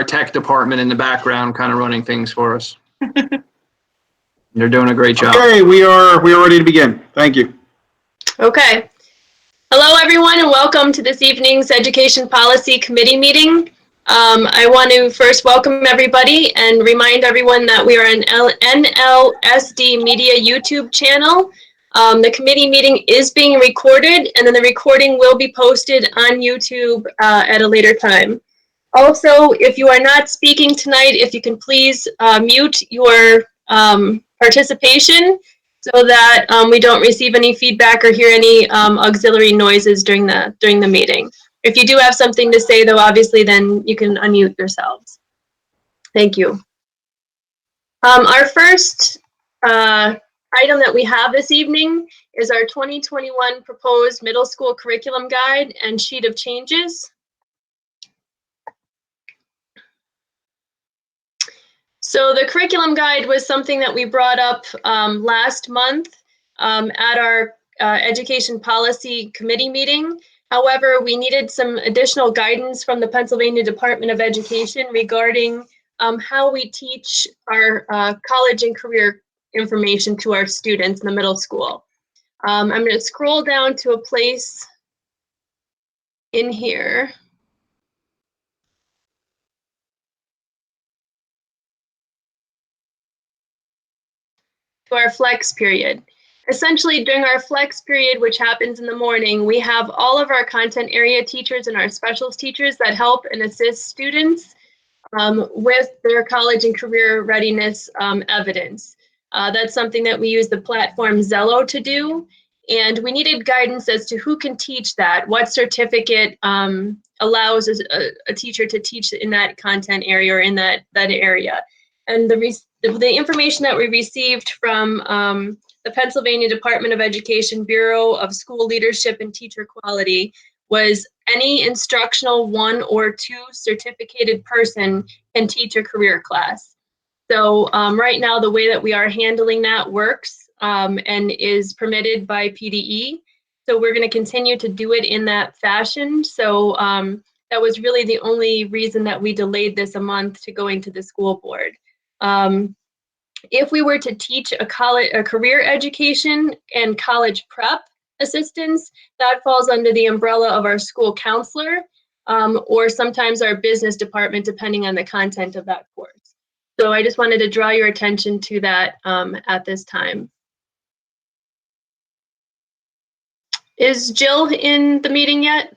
our tech department in the background kind of running things for us. They're doing a great job. Okay, we are ready to begin. Thank you. Okay. Hello, everyone, and welcome to this evening's Education Policy Committee meeting. I want to first welcome everybody and remind everyone that we are an NLSD Media YouTube channel. The committee meeting is being recorded, and then the recording will be posted on YouTube at a later time. Also, if you are not speaking tonight, if you can please mute your participation so that we don't receive any feedback or hear any auxiliary noises during the meeting. If you do have something to say, though, obviously, then you can unmute yourselves. Thank you. Our first item that we have this evening is our 2021 proposed middle school curriculum guide and sheet of changes. So the curriculum guide was something that we brought up last month at our Education Policy Committee meeting. However, we needed some additional guidance from the Pennsylvania Department of Education regarding how we teach our college and career information to our students in the middle school. I'm going to scroll down to a place in here. To our flex period. Essentially, during our flex period, which happens in the morning, we have all of our content area teachers and our specials teachers that help and assist students with their college and career readiness evidence. That's something that we use the platform Zello to do. And we needed guidance as to who can teach that, what certificate allows a teacher to teach in that content area or in that area. And the information that we received from the Pennsylvania Department of Education Bureau of School Leadership and Teacher Quality was any instructional 1 or 2 certificated person can teach a career class. So right now, the way that we are handling that works and is permitted by PDE. So we're going to continue to do it in that fashion. So that was really the only reason that we delayed this a month to going to the school board. If we were to teach a career education and college prep assistance, that falls under the umbrella of our school counselor or sometimes our business department, depending on the content of that course. So I just wanted to draw your attention to that at this time. Is Jill in the meeting yet?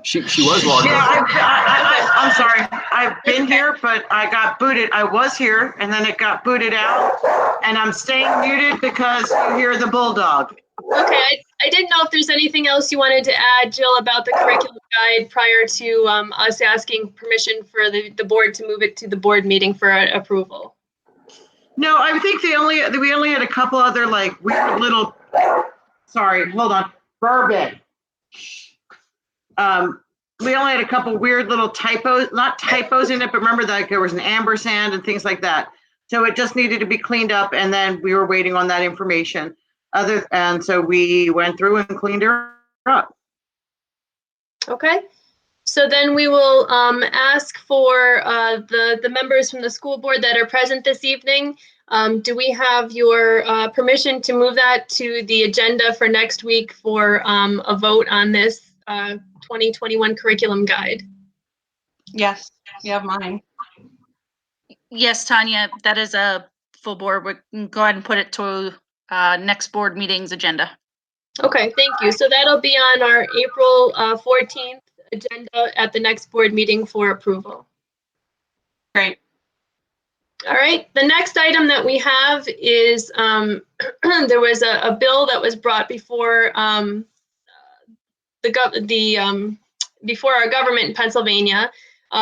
She was logged in. Yeah, I'm sorry. I've been here, but I got booted. I was here, and then it got booted out, and I'm staying muted because you hear the bulldog. Okay, I didn't know if there's anything else you wanted to add, Jill, about the curriculum guide prior to us asking permission for the board to move it to the board meeting for approval. No, I think we only had a couple other like weird little. Sorry, hold on. Bourbon. We only had a couple weird little typos, not typos in it, but remember that there was an ampersand and things like that. So it just needed to be cleaned up, and then we were waiting on that information. And so we went through and cleaned her up. Okay. So then we will ask for the members from the school board that are present this evening. Do we have your permission to move that to the agenda for next week for a vote on this 2021 curriculum guide? Yes, you have mine. Yes, Tanya, that is a full board. We can go ahead and put it to next board meeting's agenda. Okay, thank you. So that'll be on our April 14th agenda at the next board meeting for approval. Great. All right, the next item that we have is there was a bill that was brought before before our government in Pennsylvania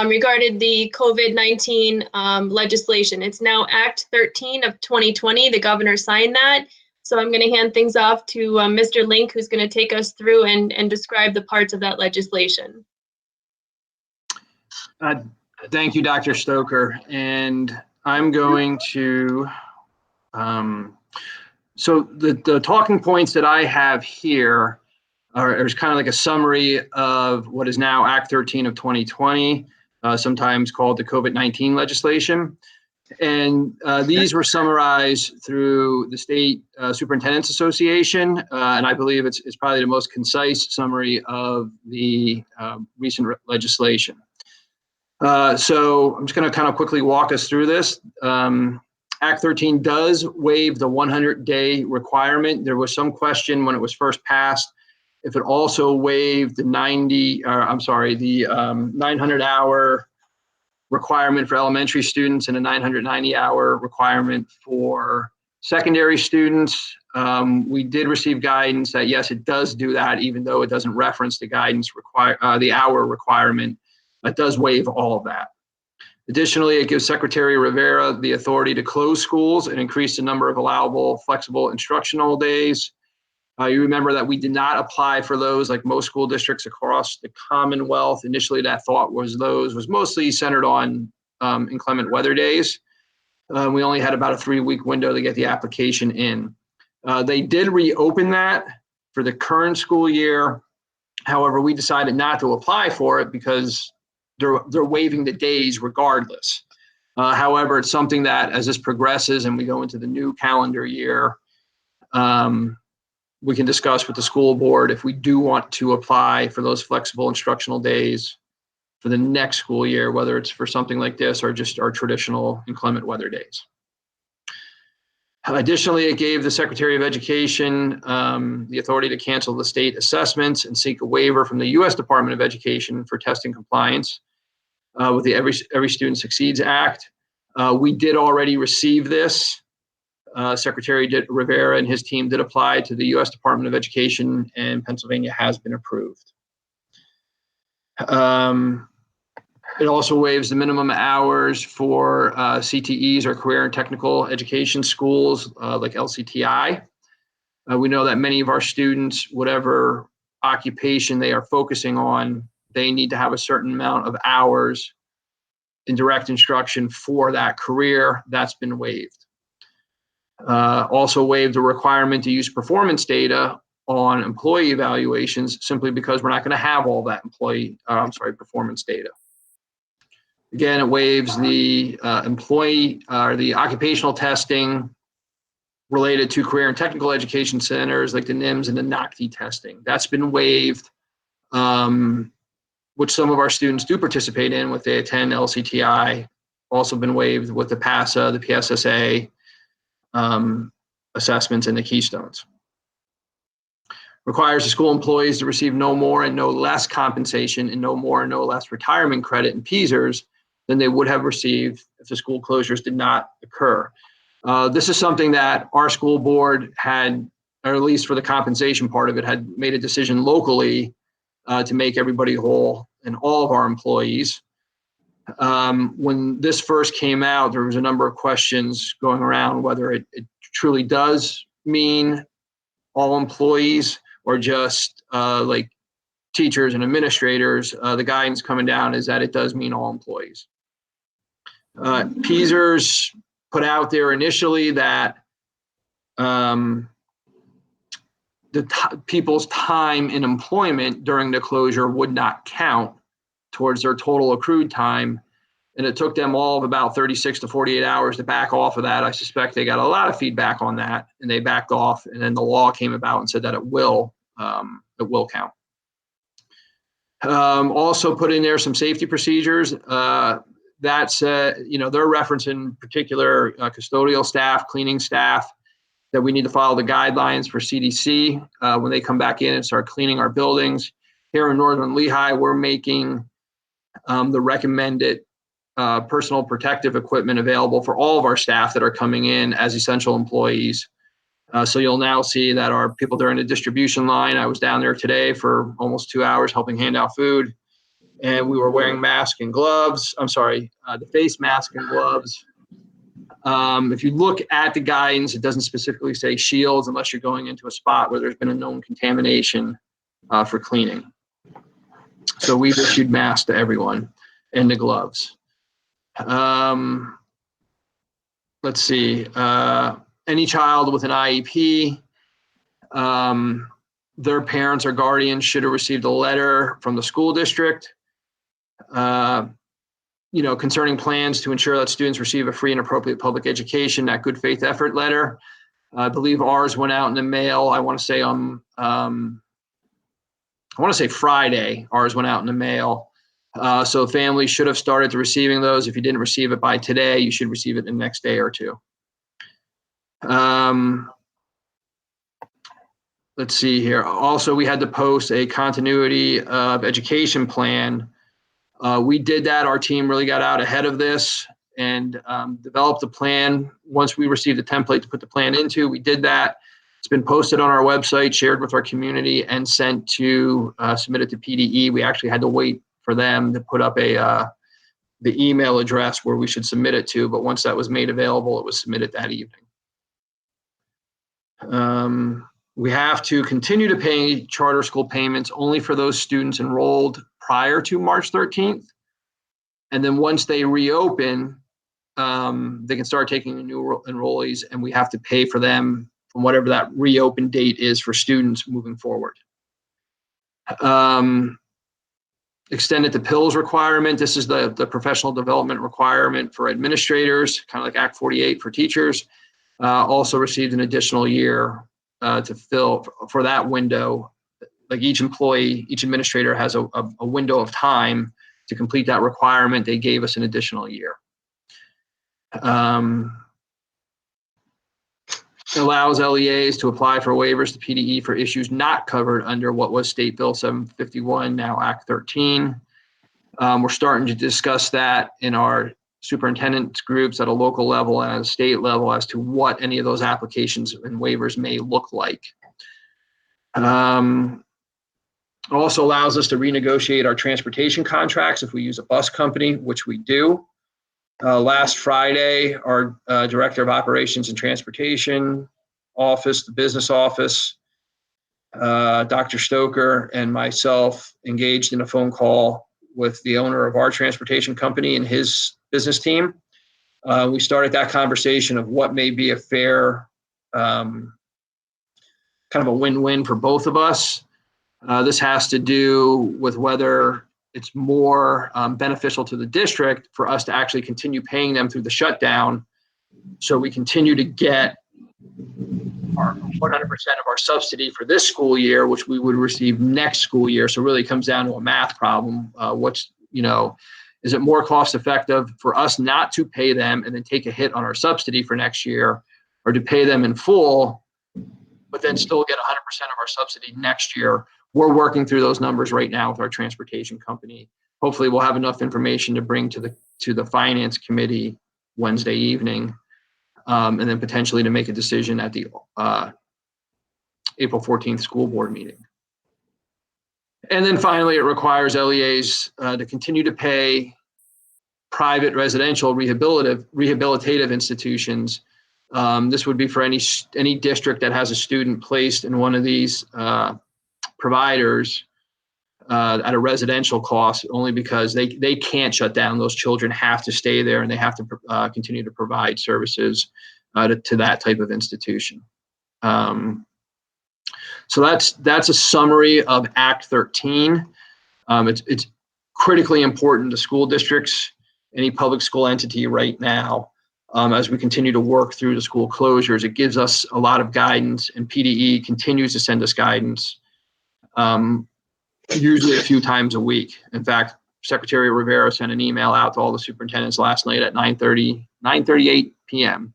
regarding the COVID-19 legislation. It's now Act 13 of 2020. The governor signed that. So I'm going to hand things off to Mr. Link, who's going to take us through and describe the parts of that legislation. Thank you, Dr. Stoker. And I'm going to, so the talking points that I have here There's kind of like a summary of what is now Act 13 of 2020, sometimes called the COVID-19 legislation. And these were summarized through the State Superintendent's Association, and I believe it's probably the most concise summary of the recent legislation. So I'm just going to kind of quickly walk us through this. Act 13 does waive the 100-day requirement. There was some question when it was first passed if it also waived the 900-hour requirement for elementary students and a 990-hour requirement for secondary students. We did receive guidance that yes, it does do that, even though it doesn't reference the guidance the hour requirement. It does waive all of that. Additionally, it gives Secretary Rivera the authority to close schools and increase the number of allowable flexible instructional days. You remember that we did not apply for those like most school districts across the Commonwealth. Initially, that thought was mostly centered on inclement weather days. We only had about a 3-week window to get the application in. They did reopen that for the current school year. However, we decided not to apply for it because they're waiving the days regardless. However, it's something that as this progresses and we go into the new calendar year, we can discuss with the school board if we do want to apply for those flexible instructional days for the next school year, whether it's for something like this or just our traditional inclement weather days. Additionally, it gave the Secretary of Education the authority to cancel the state assessments and seek a waiver from the U.S. Department of Education for testing compliance with the Every Student Succeeds Act. We did already receive this. Secretary Rivera and his team did apply to the U.S. Department of Education, and Pennsylvania has been approved. It also waives the minimum hours for CTEs or career and technical education schools like LCTI. We know that many of our students, whatever occupation they are focusing on, they need to have a certain amount of hours in direct instruction for that career. That's been waived. Also waived the requirement to use performance data on employee evaluations simply because we're not going to have all that performance data. Again, it waives the the occupational testing related to career and technical education centers like the NIMS and the NOCTI testing. That's been waived, which some of our students do participate in with they attend LCTI. Also been waived with the PASA, the PSSA, assessments and the Keystones. Requires the school employees to receive no more and no less compensation and no more and no less retirement credit and PSERS than they would have received if the school closures did not occur. This is something that our school board had, or at least for the compensation part of it, had made a decision locally to make everybody whole and all of our employees. When this first came out, there was a number of questions going around whether it truly does mean all employees or just like teachers and administrators. The guidance coming down is that it does mean all employees. PSERS put out there initially that people's time in employment during the closure would not count towards their total accrued time. And it took them all of about 36 to 48 hours to back off of that. I suspect they got a lot of feedback on that and they backed off, and then the law came about and said that it will count. Also put in there some safety procedures. That's, they're referencing particular custodial staff, cleaning staff, that we need to follow the guidelines for CDC when they come back in and start cleaning our buildings. Here in Northern Lehigh, we're making the recommended personal protective equipment available for all of our staff that are coming in as essential employees. So you'll now see that our people during the distribution line, I was down there today for almost 2 hours helping hand out food, and we were wearing masks and gloves. The face mask and gloves. If you look at the guidance, it doesn't specifically say shields unless you're going into a spot where there's been a known contamination for cleaning. So we've issued masks to everyone and the gloves. Let's see. Any child with an IEP, their parents or guardians should have received a letter from the school district, concerning plans to ensure that students receive a free and appropriate public education. That good faith effort letter, I believe ours went out in the mail. I want to say Friday. Ours went out in the mail. So families should have started to receiving those. If you didn't receive it by today, you should receive it in the next day or two. Let's see here. Also, we had to post a continuity of education plan. We did that. Our team really got out ahead of this and developed a plan. Once we received the template to put the plan into, we did that. It's been posted on our website, shared with our community, and sent to submitted to PDE. We actually had to wait for them to put up the email address where we should submit it to. But once that was made available, it was submitted that evening. We have to continue to pay charter school payments only for those students enrolled prior to March 13th. And then once they reopen, they can start taking new enrollees, and we have to pay for them from whatever that reopen date is for students moving forward. Extended the PILS requirement. This is the professional development requirement for administrators, kind of like Act 48 for teachers. Also received an additional year to fill for that window. Like each employee, each administrator has a window of time to complete that requirement. They gave us an additional year. Allows LEAs to apply for waivers to PDE for issues not covered under what was State Bill 751, now Act 13. We're starting to discuss that in our superintendents groups at a local level and at a state level as to what any of those applications and waivers may look like. Also allows us to renegotiate our transportation contracts if we use a bus company, which we do. Last Friday, our Director of Operations and Transportation office, the business office, Dr. Stoker and myself engaged in a phone call with the owner of our transportation company and his business team. We started that conversation of what may be a fair, kind of a win-win for both of us. This has to do with whether it's more beneficial to the district for us to actually continue paying them through the shutdown, so we continue to get our 100% of our subsidy for this school year, which we would receive next school year. So really it comes down to a math problem. Is it more cost effective for us not to pay them and then take a hit on our subsidy for next year, or to pay them in full, but then still get 100% of our subsidy next year? We're working through those numbers right now with our transportation company. Hopefully we'll have enough information to bring to the finance committee Wednesday evening, and then potentially to make a decision at the April 14th school board meeting. And then finally, it requires LEAs to continue to pay private residential rehabilitative institutions. This would be for any district that has a student placed in one of these providers at a residential cost, only because they can't shut down. Those children have to stay there, and they have to continue to provide services to that type of institution. So that's a summary of Act 13. It's critically important to school districts, any public school entity right now, as we continue to work through the school closures. It gives us a lot of guidance, and PDE continues to send us guidance, usually a few times a week. In fact, Secretary Rivera sent an email out to all the superintendents last night at 9:38 p.m.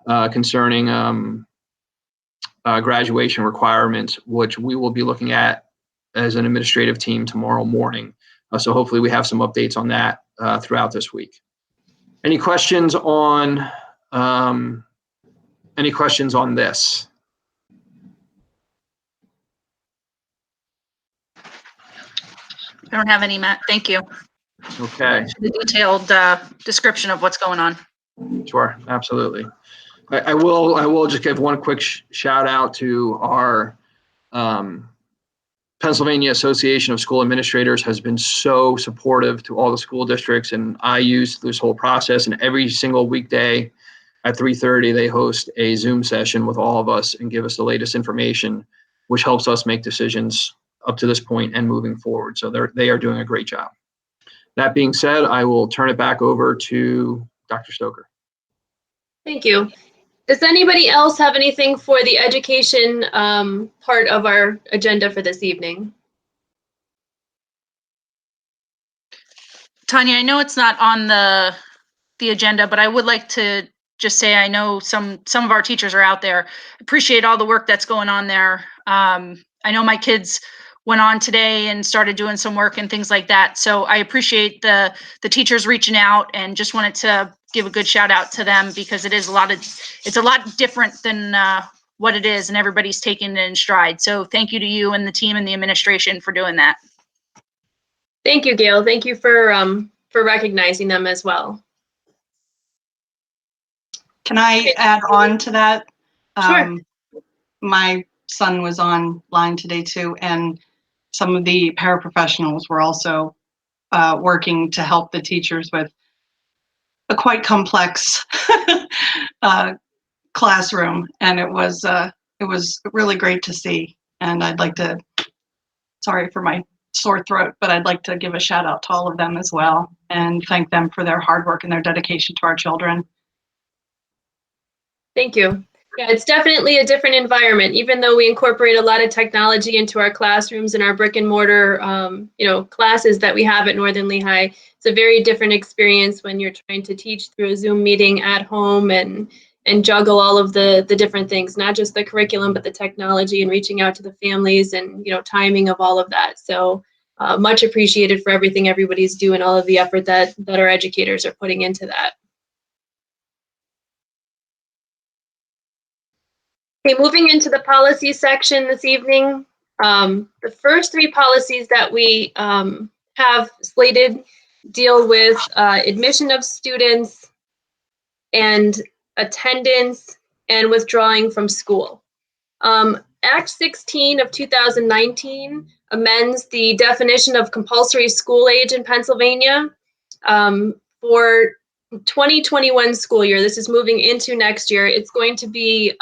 Concerning graduation requirements, which we will be looking at as an administrative team tomorrow morning. So hopefully we have some updates on that throughout this week. Any questions on this? I don't have any, Matt. Thank you. Okay. The detailed description of what's going on. Sure, absolutely. I will just give one quick shout out to our Pennsylvania Association of School Administrators. Has been so supportive to all the school districts, and I use this whole process, and every single weekday at 3:30 they host a Zoom session with all of us and give us the latest information. which helps us make decisions up to this point and moving forward. So they are doing a great job. That being said, I will turn it back over to Dr. Stoker. Thank you. Does anybody else have anything for the education part of our agenda for this evening? Tanya, I know it's not on the agenda, but I would like to just say I know some of our teachers are out there. Appreciate all the work that's going on there. I know my kids went on today and started doing some work and things like that. So I appreciate the teachers reaching out, and just wanted to give a good shout out to them, because it's a lot different than what it is, and everybody's taking it in stride. So thank you to you and the team and the administration for doing that. Thank you, Gail. Thank you for recognizing them as well. Can I add on to that? Sure. My son was online today too, and some of the paraprofessionals were also working to help the teachers with a quite complex classroom, and it was really great to see. And I'd like to, sorry for my sore throat, but I'd like to give a shout out to all of them as well and thank them for their hard work and their dedication to our children. Thank you. Yeah, it's definitely a different environment, even though we incorporate a lot of technology into our classrooms and our brick and mortar, classes that we have at Northern Lehigh. It's a very different experience when you're trying to teach through a Zoom meeting at home and juggle all of the different things, not just the curriculum, but the technology and reaching out to the families and, timing of all of that. So much appreciated for everything everybody's doing, all of the effort that our educators are putting into that. Okay, moving into the policy section this evening, the first three policies that we have slated deal with admission of students and attendance and withdrawing from school. Act 16 of 2019 amends the definition of compulsory school age in Pennsylvania for 2021 school year. This is moving into next year. It's going to be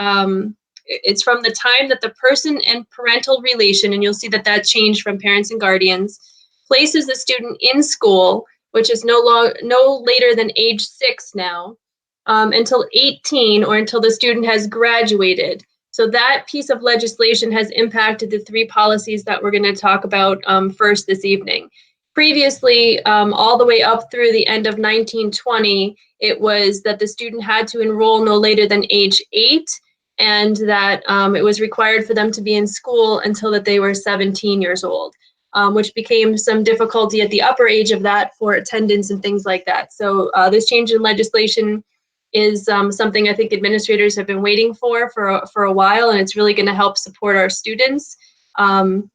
it's from the time that the person and parental relation, and you'll see that that changed from parents and guardians, places the student in school, which is no later than age 6 now, until 18 or until the student has graduated. So that piece of legislation has impacted the three policies that we're going to talk about first this evening. Previously, all the way up through the end of 1920, it was that the student had to enroll no later than age 8, and that it was required for them to be in school until that they were 17 years old, which became some difficulty at the upper age of that for attendance and things like that. So this change in legislation is something I think administrators have been waiting for a while, and it's really going to help support our students from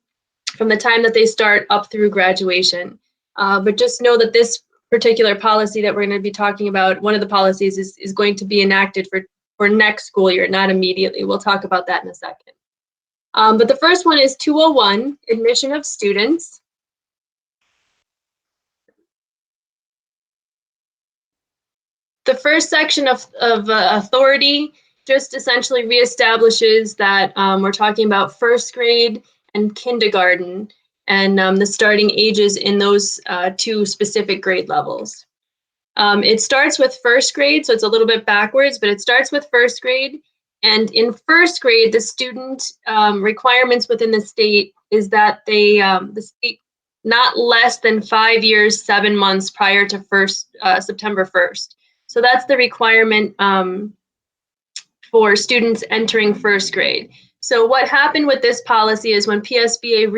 the time that they start up through graduation. But just know that this particular policy that we're going to be talking about, one of the policies is going to be enacted for next school year, not immediately. We'll talk about that in a second. But the first one is 201, admission of students. The first section of authority just essentially reestablishes that we're talking about first grade and kindergarten and the starting ages in those two specific grade levels. It starts with first grade, so it's a little bit backwards, but it starts with first grade. And in first grade, the student requirements within the state is that they, the state, not less than 5 years, 7 months prior to September 1st. So that's the requirement for students entering first grade. So what happened with this policy is when PSBA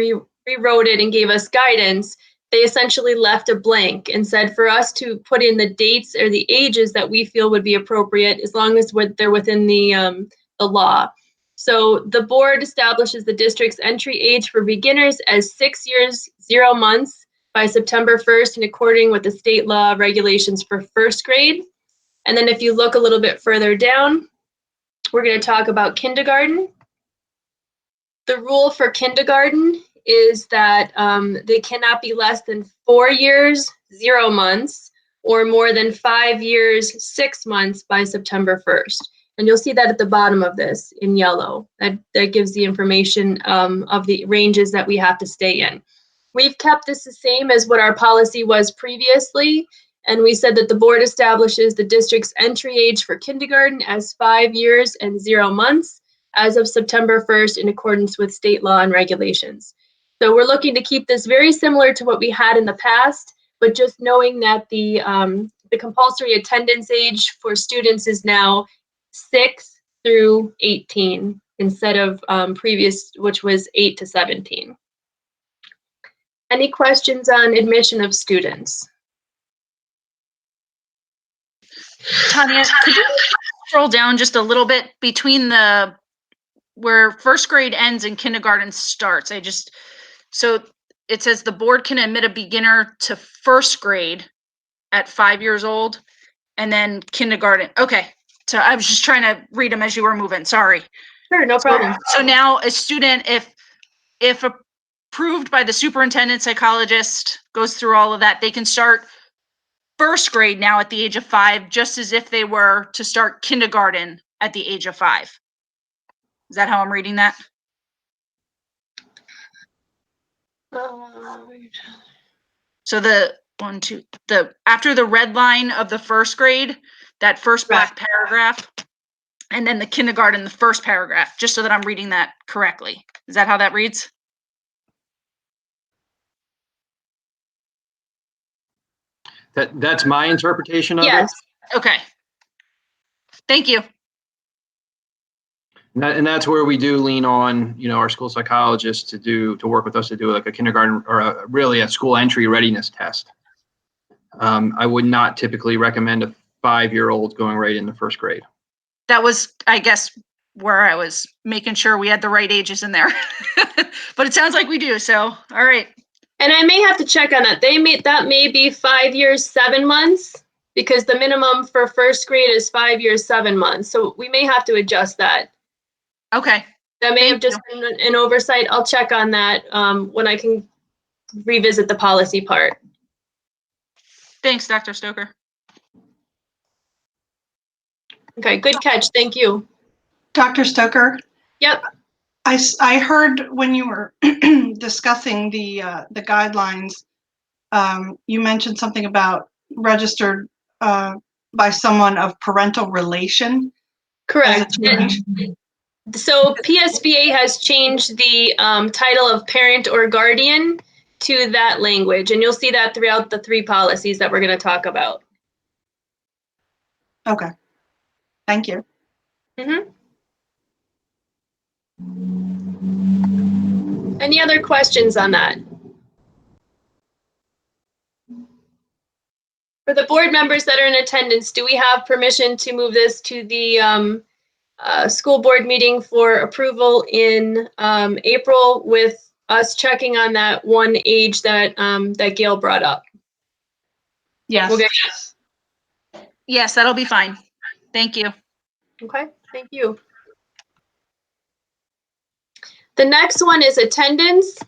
rewrote it and gave us guidance, they essentially left a blank and said for us to put in the dates or the ages that we feel would be appropriate as long as they're within the law. So the board establishes the district's entry age for beginners as 6 years, 0 months by September 1st in accordance with the state law regulations for first grade. And then if you look a little bit further down, we're going to talk about kindergarten. The rule for kindergarten is that they cannot be less than 4 years, 0 months, or more than 5 years, 6 months by September 1st. And you'll see that at the bottom of this in yellow. That gives the information of the ranges that we have to stay in. We've kept this the same as what our policy was previously. And we said that the board establishes the district's entry age for kindergarten as 5 years and 0 months as of September 1st in accordance with state law and regulations. So we're looking to keep this very similar to what we had in the past, but just knowing that the compulsory attendance age for students is now 6 through 18 instead of previous, which was 8 to 17. Any questions on admission of students? Tanya, could you scroll down just a little bit between where first grade ends and kindergarten starts? So it says the board can admit a beginner to first grade at 5 years old and then kindergarten. Okay. So I was just trying to read them as you were moving. Sorry. Sure, no problem. So now a student, if approved by the superintendent psychologist, goes through all of that, they can start first grade now at the age of 5, just as if they were to start kindergarten at the age of 5. Is that how I'm reading that? So after the red line of the first grade, that first black paragraph, and then the kindergarten, the first paragraph, just so that I'm reading that correctly. Is that how that reads? That's my interpretation of Yes. it. Okay. Thank you. And that's where we do lean on, our school psychologists to work with us to do like a kindergarten or really a school entry readiness test. I would not typically recommend a 5-year-old going right into first grade. That was, I guess, where I was making sure we had the right ages in there. But it sounds like we do. So, all right. And I may have to check on that. That may be 5 years, 7 months, because the minimum for first grade is 5 years, 7 months. So we may have to adjust that. Okay. That may have just been an oversight. I'll check on that when I can revisit the policy part. Thanks, Dr. Stoker. Okay, good catch. Thank you. Dr. Stoker? Yep. I heard when you were discussing the guidelines, you mentioned something about registered by someone of parental relation. Correct. So PSBA has changed the title of parent or guardian to that language, and you'll see that throughout the 3 policies that we're going to talk about. Okay. Thank you. Mm-hmm. Any other questions on that? For the board members that are in attendance, do we have permission to move this to the school board meeting for approval in April, with us checking on that one age that that Gail brought up? Yes. Okay. Yes, that'll be fine. Thank you. Okay, thank you. The next one is attendance.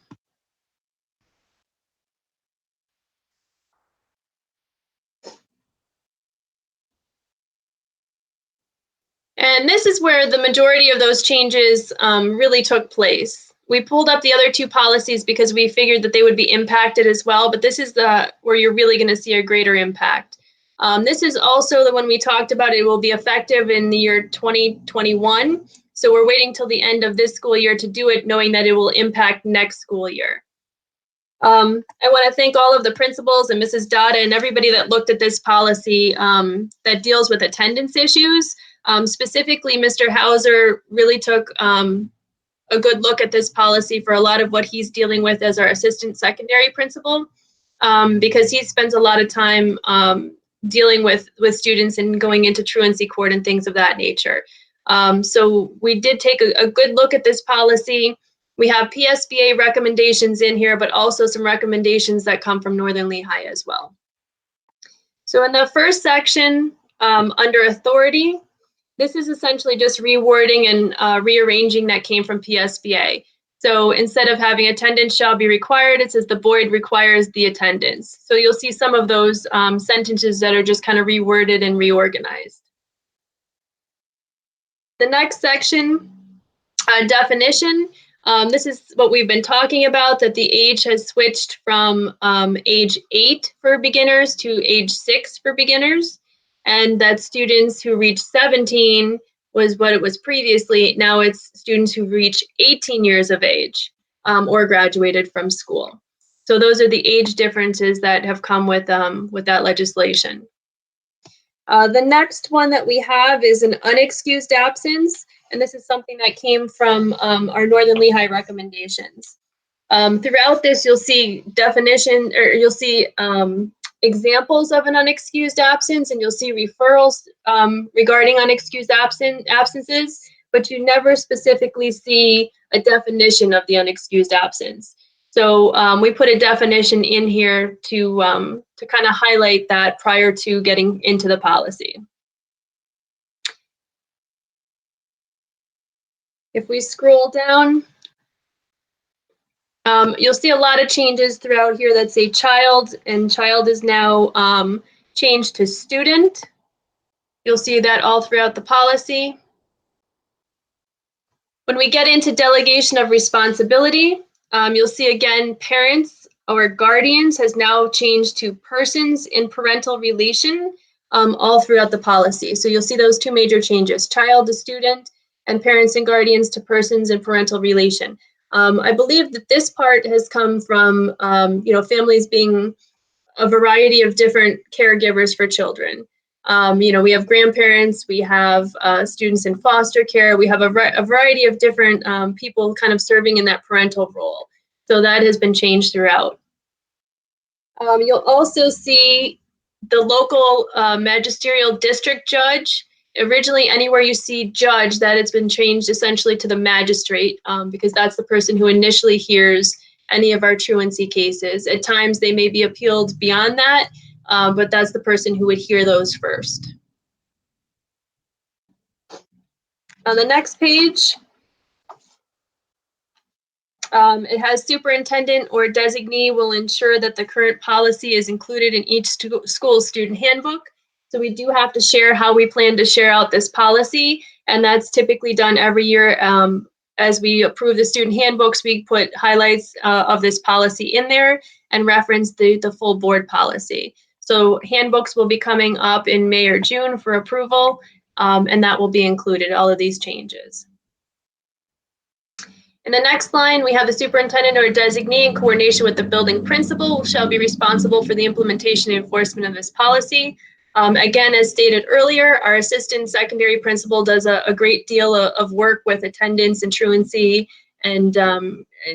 And this is where the majority of those changes really took place. We pulled up the other 2 policies because we figured that they would be impacted as well, but this is where you're really going to see a greater impact. This is also the one we talked about. It will be effective in the year 2021. So we're waiting till the end of this school year to do it, knowing that it will impact next school year. I want to thank all of the principals and Mrs. Dada and everybody that looked at this policy that deals with attendance issues. Specifically, Mr. Hauser really took a good look at this policy for a lot of what he's dealing with as our assistant secondary principal, because he spends a lot of time dealing with students and going into truancy court and things of that nature. So we did take a good look at this policy. We have PSBA recommendations in here, but also some recommendations that come from Northern Lehigh as well. So in the first section, under authority, this is essentially just rewording and rearranging that came from PSBA. So instead of having attendance shall be required, it says the board requires the attendance. So you'll see some of those sentences that are just kind of reworded and reorganized. The next section, definition. This is what we've been talking about, that the age has switched from age 8 for beginners to age 6 for beginners, and that students who reach 17 was what it was previously. Now it's students who reach 18 years of age or graduated from school. So those are the age differences that have come with that legislation. The next one that we have is an unexcused absence, and this is something that came from our Northern Lehigh recommendations. Throughout this, you'll see definition, or you'll see examples of an unexcused absence, and you'll see referrals regarding unexcused absences, but you never specifically see a definition of the unexcused absence. So we put a definition in here to kind of highlight that prior to getting into the policy. If we scroll down, you'll see a lot of changes throughout here that say child, and child is now changed to student. You'll see that all throughout the policy. When we get into delegation of responsibility, you'll see again parents or guardians has now changed to persons in parental relation all throughout the policy. So you'll see those two major changes, child to student and parents and guardians to persons in parental relation. I believe that this part has come from families being a variety of different caregivers for children. We have grandparents, we have students in foster care, we have a variety of different people kind of serving in that parental role. So that has been changed throughout. You'll also see the local magisterial district judge. Originally, anywhere you see judge, that it's been changed essentially to the magistrate because that's the person who initially hears any of our truancy cases. At times, they may be appealed beyond that, but that's the person who would hear those first. On the next page, it has superintendent or designee will ensure that the current policy is included in each school student handbook. So we do have to share how we plan to share out this policy, and that's typically done every year. As we approve the student handbooks, we put highlights of this policy in there and reference the full board policy. So handbooks will be coming up in May or June for approval, and that will be included, all of these changes. In the next line, we have the superintendent or designee in coordination with the building principal shall be responsible for the implementation and enforcement of this policy. Again, as stated earlier, our assistant secondary principal does a great deal of work with attendance and truancy and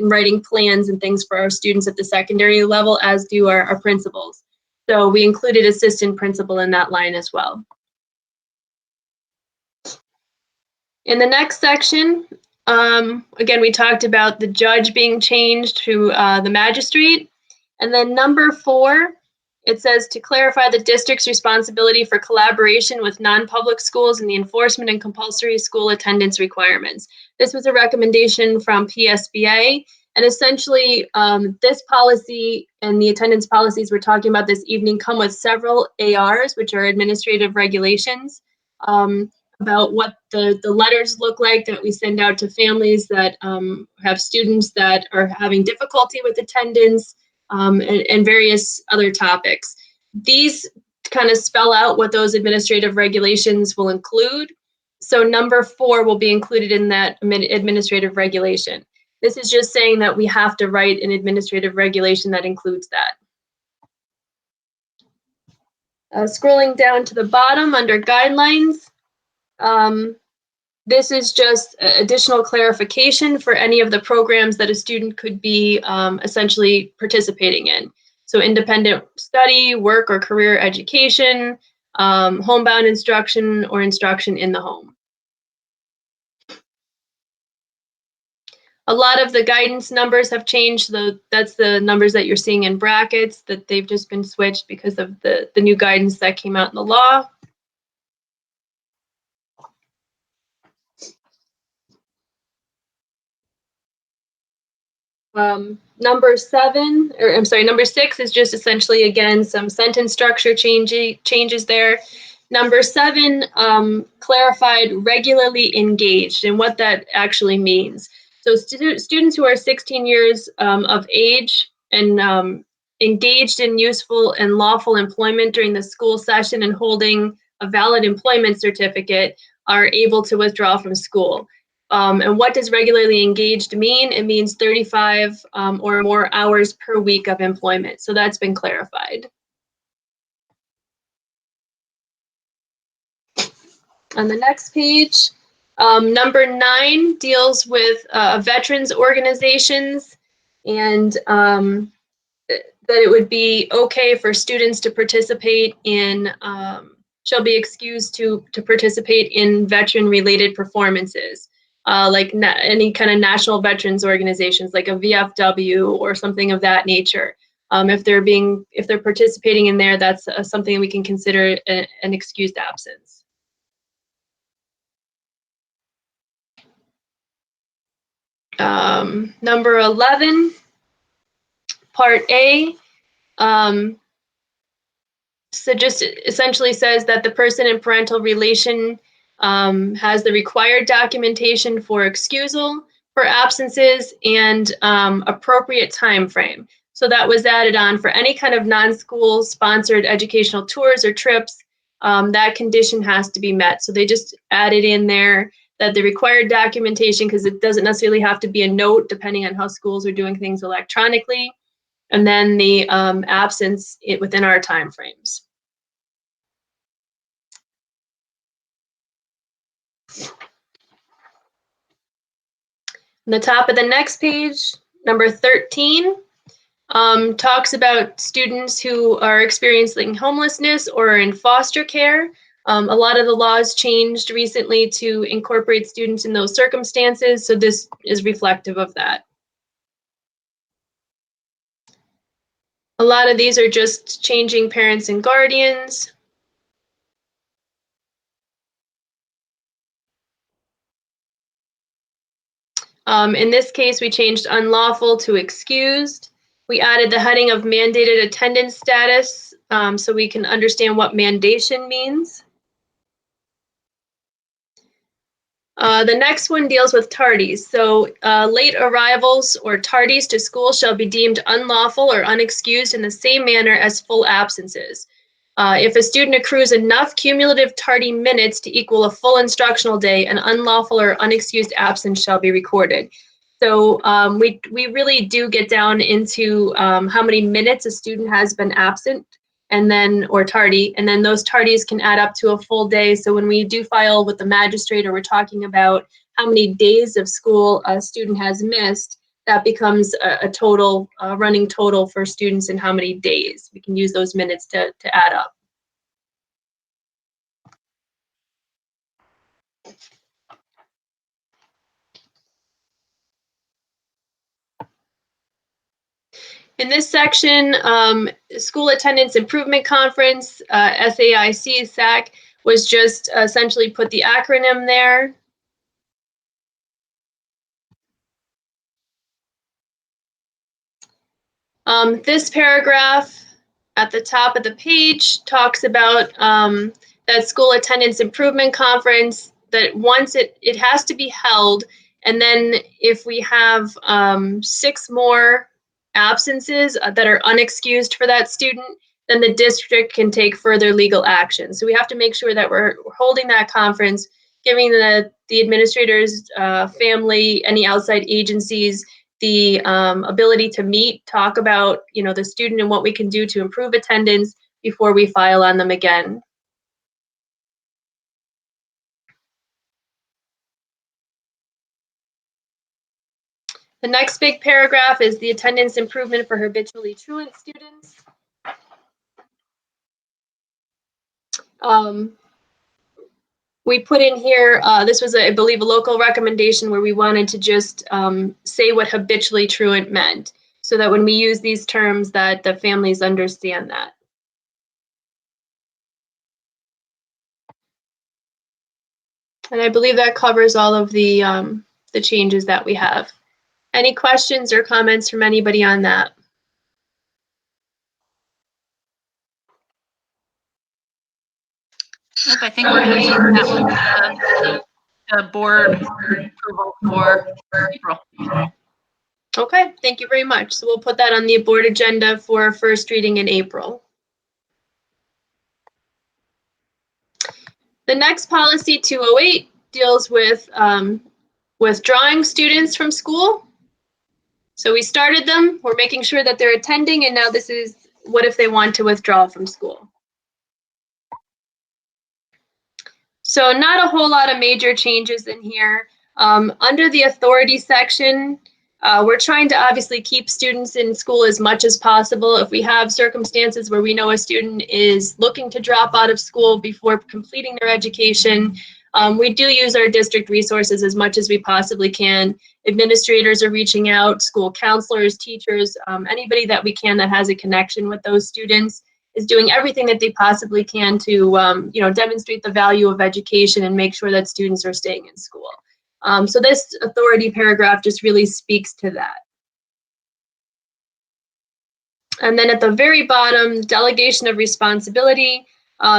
writing plans and things for our students at the secondary level, as do our principals. So we included assistant principal in that line as well. In the next section, again, we talked about the judge being changed to the magistrate. And then number 4, it says to clarify the district's responsibility for collaboration with non-public schools in the enforcement and compulsory school attendance requirements. This was a recommendation from PSBA. And essentially, this policy and the attendance policies we're talking about this evening come with several ARs, which are administrative regulations, about what the letters look like that we send out to families that have students that are having difficulty with attendance and various other topics. These kind of spell out what those administrative regulations will include. So number 4 will be included in that administrative regulation. This is just saying that we have to write an administrative regulation that includes that. Scrolling down to the bottom under guidelines, this is just additional clarification for any of the programs that a student could be essentially participating in. So independent study, work or career education, homebound instruction, or instruction in the home. A lot of the guidance numbers have changed. That's the numbers that you're seeing in brackets, that they've just been switched because of the new guidance that came out in the law. Number 6 is just essentially, again, some sentence structure changes there. Number 7 clarified regularly engaged and what that actually means. So students who are 16 years of age and engaged in useful and lawful employment during the school session and holding a valid employment certificate are able to withdraw from school. And what does regularly engaged mean? It means 35 or more hours per week of employment. So that's been clarified. On the next page, number 9 deals with veterans organizations and that it would be okay for students to participate in, shall be excused to participate in veteran-related performances, like any kind of national veterans organizations, like a VFW or something of that nature. If they're participating in there, that's something we can consider an excused absence. Number 11, Part A, so just essentially says that the person in parental relation has the required documentation for excusal, for absences, and appropriate time frame. So that was added on for any kind of non-school sponsored educational tours or trips. That condition has to be met. So they just added in there that the required documentation, because it doesn't necessarily have to be a note depending on how schools are doing things electronically, and then the absence within our timeframes. On the top of the next page, number 13, talks about students who are experiencing homelessness or are in foster care. A lot of the laws changed recently to incorporate students in those circumstances, so this is reflective of that. A lot of these are just changing parents and guardians. In this case, we changed unlawful to excused. We added the heading of mandated attendance status so we can understand what mandation means. The next one deals with tardies. So late arrivals or tardies to school shall be deemed unlawful or unexcused in the same manner as full absences. If a student accrues enough cumulative tardy minutes to equal a full instructional day, an unlawful or unexcused absence shall be recorded. So we really do get down into how many minutes a student has been absent and then, or tardy, and then those tardies can add up to a full day. So when we do file with the magistrate or we're talking about how many days of school a student has missed, that becomes a total, running total for students and how many days. We can use those minutes to add up. In this section, School Attendance Improvement Conference, SAIC, SAC, was just essentially put the acronym there. This paragraph at the top of the page talks about that School Attendance Improvement Conference, that once it has to be held, and then if we have 6 more absences that are unexcused for that student, then the district can take further legal action. So we have to make sure that we're holding that conference, giving the administrators, family, any outside agencies the ability to meet, talk about, the student and what we can do to improve attendance before we file on them again. The next big paragraph is the attendance improvement for habitually truant students. We put in here, this was, I believe, a local recommendation where we wanted to just say what habitually truant meant, so that when we use these terms that the families understand that. And I believe that covers all of the changes that we have. Any questions or comments from anybody on that? Nope, I think we're good. That was the board approval for April. Okay, thank you very much. So we'll put that on the board agenda for first reading in April. The next policy, 208, deals with withdrawing students from school. So we started them, we're making sure that they're attending, and now this is what if they want to withdraw from school. So not a whole lot of major changes in here. Under the authority section, we're trying to obviously keep students in school as much as possible. If we have circumstances where we know a student is looking to drop out of school before completing their education, we do use our district resources as much as we possibly can. Administrators are reaching out, school counselors, teachers, anybody that we can that has a connection with those students is doing everything that they possibly can to demonstrate the value of education and make sure that students are staying in school. So this authority paragraph just really speaks to that. And then at the very bottom, delegation of responsibility.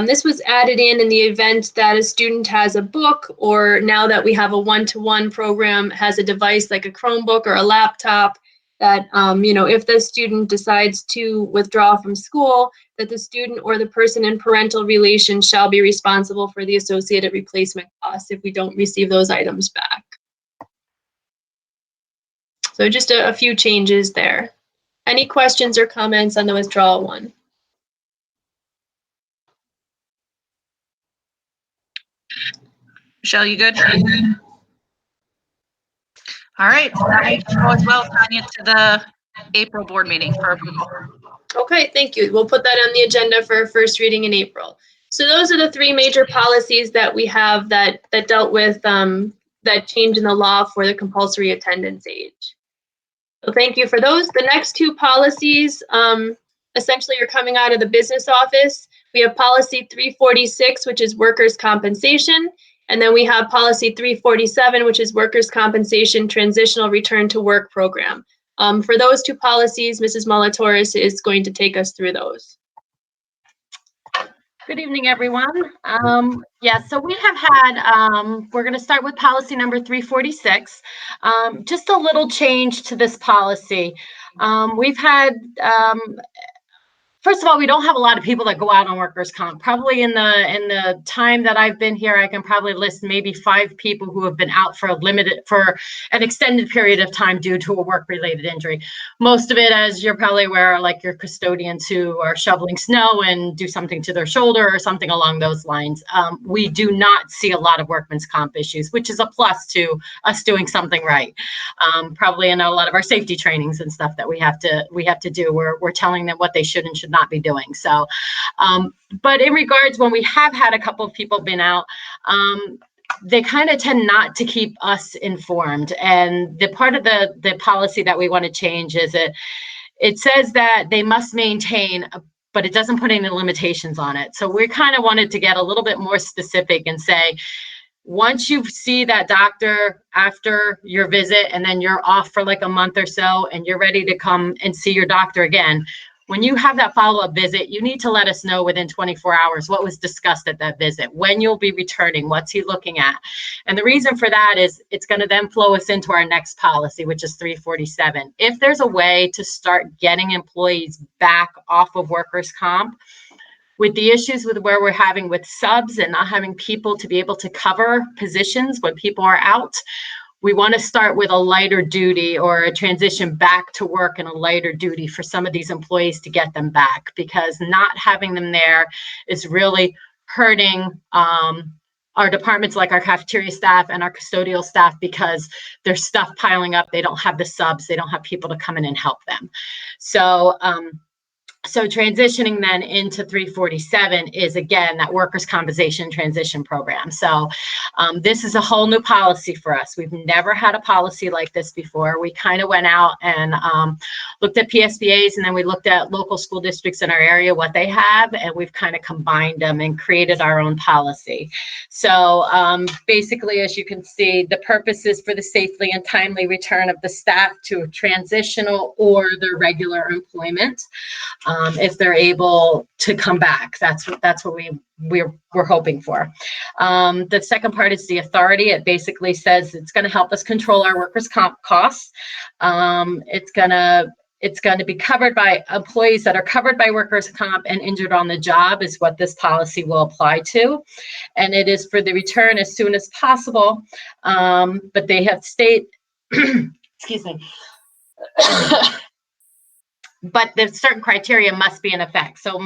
This was added in the event that a student has a book, or now that we have a one-to-one program, has a device like a Chromebook or a laptop, that if the student decides to withdraw from school, that the student or the person in parental relations shall be responsible for the associated replacement costs if we don't receive those items back. So just a few changes there. Any questions or comments on the withdrawal one? Michelle, you good? All right, so that will go as well, Tanya, to the April board meeting for approval. Okay, thank you. We'll put that on the agenda for first reading in April. So those are the three major policies that we have that dealt with that change in the law for the compulsory attendance age. So thank you for those. The next two policies essentially are coming out of the business office. We have policy 346, which is workers' compensation. And then we have policy 347, which is workers' compensation transitional return to work program. For those two policies, Mrs. Molatoris is going to take us through those. Good evening, everyone. So we have had, we're going to start with policy number 346. Just a little change to this policy. We've had, first of all, we don't have a lot of people that go out on workers' comp. Probably in the time that I've been here, I can probably list maybe 5 people who have been out for an extended period of time due to a work-related injury. Most of it, as you're probably aware, are like your custodians who are shoveling snow and do something to their shoulder or something along those lines. We do not see a lot of workman's comp issues, which is a plus to us doing something right. Probably in a lot of our safety trainings and stuff that we have to do, we're telling them what they should and should not be doing. So, but in regards, when we have had a couple of people been out, they kind of tend not to keep us informed. And the part of the policy that we want to change is it says that they must maintain, but it doesn't put any limitations on it. So we kind of wanted to get a little bit more specific and say, once you see that doctor after your visit and then you're off for like a month or so and you're ready to come and see your doctor again, when you have that follow-up visit, you need to let us know within 24 hours what was discussed at that visit, when you'll be returning, what's he looking at. And the reason for that is it's going to then flow us into our next policy, which is 347. If there's a way to start getting employees back off of workers' comp, with the issues with where we're having with subs and not having people to be able to cover positions when people are out, we want to start with a lighter duty or a transition back to work in a lighter duty for some of these employees to get them back, because not having them there is really hurting our departments, like our cafeteria staff and our custodial staff, because there's stuff piling up. They don't have the subs. They don't have people to come in and help them. So transitioning then into 347 is, again, that workers' compensation transition program. So this is a whole new policy for us. We've never had a policy like this before. We kind of went out and looked at PSBAs, and then we looked at local school districts in our area, what they have, and we've kind of combined them and created our own policy. So basically, as you can see, the purpose is for the safely and timely return of the staff to transitional or their regular employment. if they're able to come back. That's what we're hoping for. The second part is the authority. It basically says it's going to help us control our workers' comp costs. It's going to be covered by employees that are covered by workers' comp and injured on the job is what this policy will apply to. And it is for the return as soon as possible. But they have excuse me. But the certain criteria must be in effect. So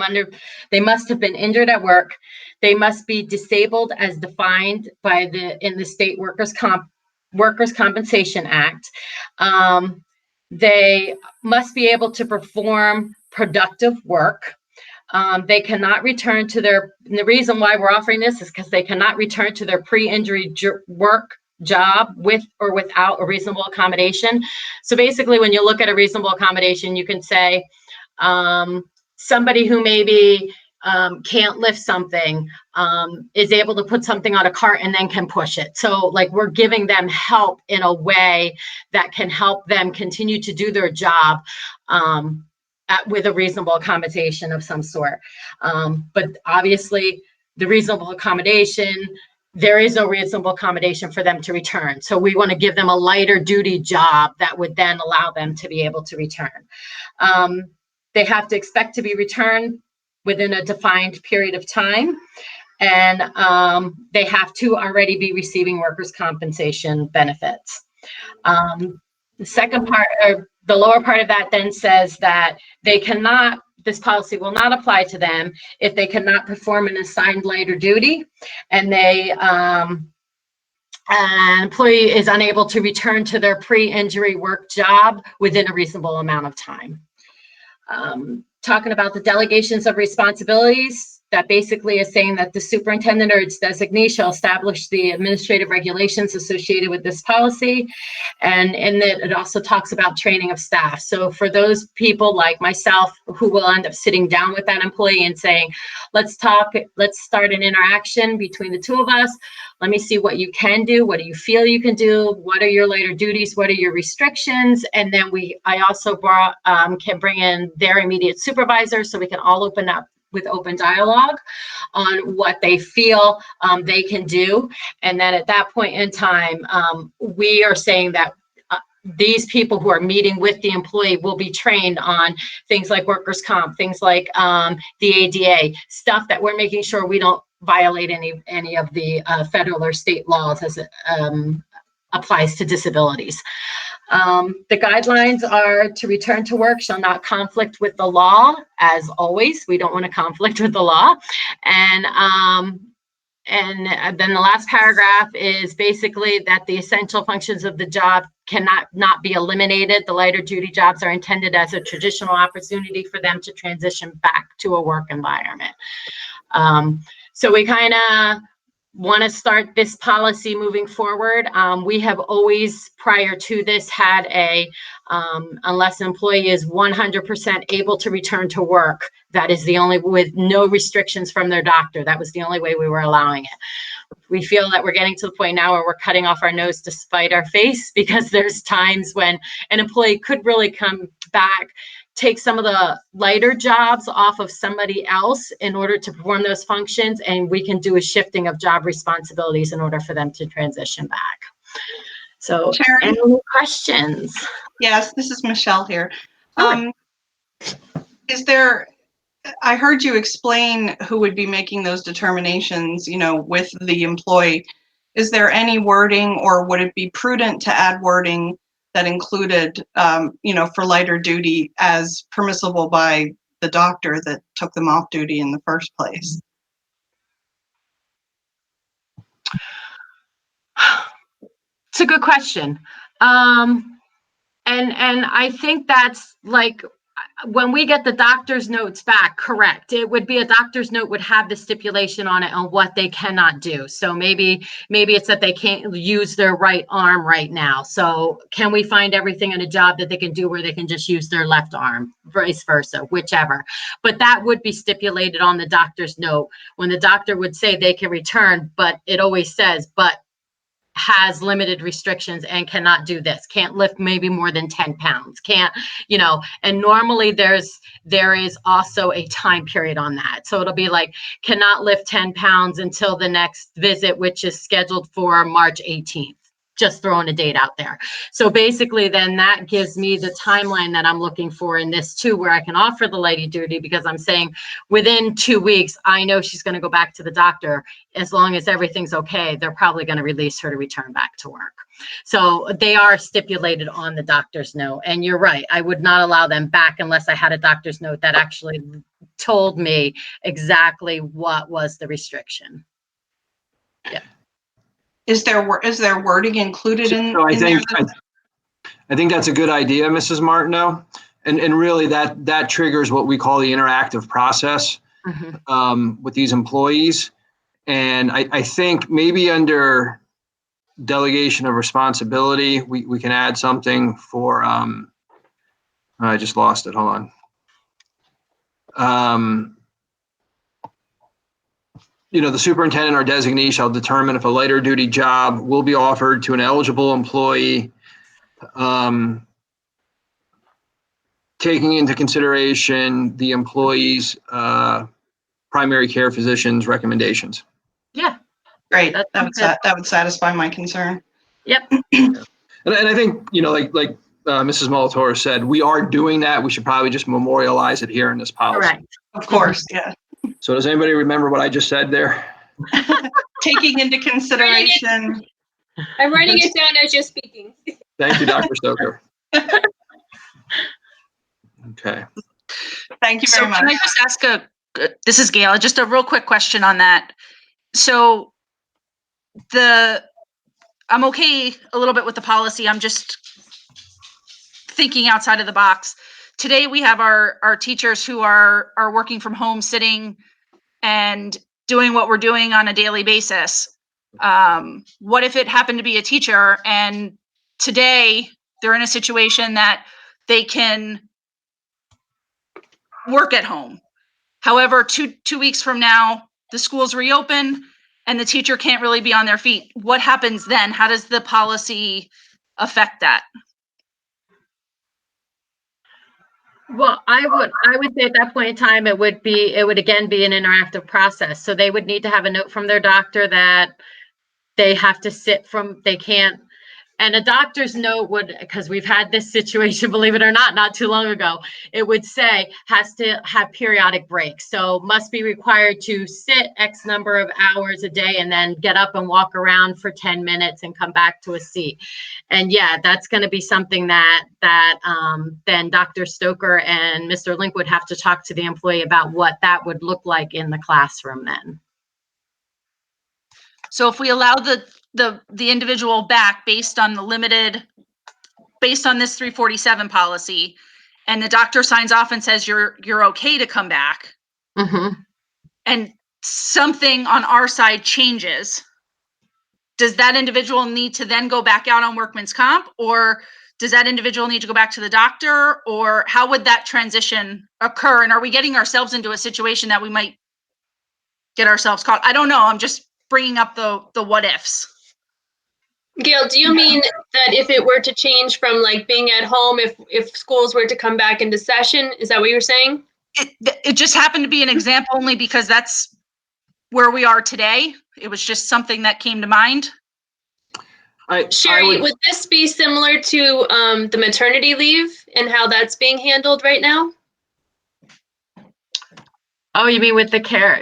they must have been injured at work. They must be disabled as defined in the state Workers' Compensation Act. They must be able to perform productive work. They cannot return to the reason why we're offering this is because they cannot return to their pre-injury work job with or without a reasonable accommodation. So basically, when you look at a reasonable accommodation, you can say somebody who maybe can't lift something is able to put something on a cart and then can push it. So like we're giving them help in a way that can help them continue to do their job with a reasonable accommodation of some sort. But obviously the reasonable accommodation, there is no reasonable accommodation for them to return. So we want to give them a lighter duty job that would then allow them to be able to return. They have to expect to be returned within a defined period of time. And they have to already be receiving workers' compensation benefits. The second part, or the lower part of that then says that this policy will not apply to them if they cannot perform an assigned lighter duty and an employee is unable to return to their pre-injury work job within a reasonable amount of time. Talking about the delegations of responsibilities, that basically is saying that the superintendent or its designee shall establish the administrative regulations associated with this policy. And it also talks about training of staff. So for those people like myself who will end up sitting down with that employee and saying, let's start an interaction between the two of us. Let me see what you can do. What do you feel you can do? What are your later duties? What are your restrictions? And then I also can bring in their immediate supervisor so we can all open up with open dialogue on what they feel they can do. And then at that point in time, we are saying that these people who are meeting with the employee will be trained on things like workers' comp, things like the ADA, stuff that we're making sure we don't violate any of the federal or state laws as it applies to disabilities. The guidelines are to return to work shall not conflict with the law. As always, we don't want to conflict with the law. And then the last paragraph is basically that the essential functions of the job cannot not be eliminated. The lighter duty jobs are intended as a traditional opportunity for them to transition back to a work environment. So we kind of want to start this policy moving forward. We have always, prior to this, had unless an employee is 100% able to return to work, that is the only, with no restrictions from their doctor. That was the only way we were allowing it. We feel that we're getting to the point now where we're cutting off our nose to spite our face, because there's times when an employee could really come back, take some of the lighter jobs off of somebody else in order to perform those functions, and we can do a shifting of job responsibilities in order for them to transition back. So, Sharon? any questions? Yes, this is Michelle here. Sure. I heard you explain who would be making those determinations, with the employee. Is there any wording, or would it be prudent to add wording that included, for lighter duty as permissible by the doctor that took them off duty in the first place? It's a good question. And I think that's like, when we get the doctor's notes back, correct, it would be a doctor's note would have the stipulation on it on what they cannot do. So maybe it's that they can't use their right arm right now. So can we find everything in a job that they can do where they can just use their left arm, vice versa, whichever. But that would be stipulated on the doctor's note when the doctor would say they can return, but it always says, but has limited restrictions and cannot do this, can't lift maybe more than 10 pounds, can't, and normally there is also a time period on that. So it'll be like, cannot lift 10 pounds until the next visit, which is scheduled for March 18th. Just throwing a date out there. So basically then that gives me the timeline that I'm looking for in this too, where I can offer the lady duty, because I'm saying within 2 weeks, I know she's going to go back to the doctor. As long as everything's okay, they're probably going to release her to return back to work. So they are stipulated on the doctor's note. And you're right, I would not allow them back unless I had a doctor's note that actually told me exactly what was the restriction. Yeah. Is there wording included in So I there? think I think that's a good idea, Mrs. Martineau, and really that triggers what we call the interactive process with these employees. And I think maybe under delegation of responsibility, we can add something for I just lost it. Hold on. The superintendent or designee shall determine if a lighter duty job will be offered to an eligible employee, taking into consideration the employee's primary care physician's recommendations. Yeah. Great. That That would satisfy my concern. Yep. And I think, like Mrs. Molitor said, we are doing that. We should probably just memorialize it here in this policy. Correct. Of course, yeah. So does anybody remember what I just said there? Taking into consideration. I'm writing it down as you're speaking. Thank you, Dr. Stoker. Okay. Thank you So very much. can I just ask this is Gail, just a real quick question on that. So I'm okay a little bit with the policy. I'm just thinking outside of the box. Today we have our teachers who are working from home, sitting and doing what we're doing on a daily basis. What if it happened to be a teacher and today they're in a situation that they can work at home? However, two weeks from now, the schools reopen and the teacher can't really be on their feet. What happens then? How does the policy affect that? Well, I would say at that point in time, it would again be an interactive process. So they would need to have a note from their doctor that they have to they can't, and a doctor's note would, because we've had this situation, believe it or not too long ago, it would say has to have periodic breaks. So must be required to sit X number of hours a day and then get up and walk around for 10 minutes and come back to a seat. And yeah, that's going to be something that then Dr. Stoker and Mr. Link would have to talk to the employee about what that would look like in the classroom then. So if we allow the individual back based on this 347 policy, and the doctor signs off and says you're okay to come back, and something on our side changes, does that individual need to then go back out on workman's comp, or does that individual need to go back to the doctor, or how would that transition occur? And are we getting ourselves into a situation that we might get ourselves caught? I don't know. I'm just bringing up the what ifs. Gail, do you mean that if it were to change from like being at home, if schools were to come back into session, is that what you're saying? It just happened to be an example only because that's where we are today. It was just something that came to mind. Sherry, would this be similar to the maternity leave and how that's being handled right now? Oh, you mean with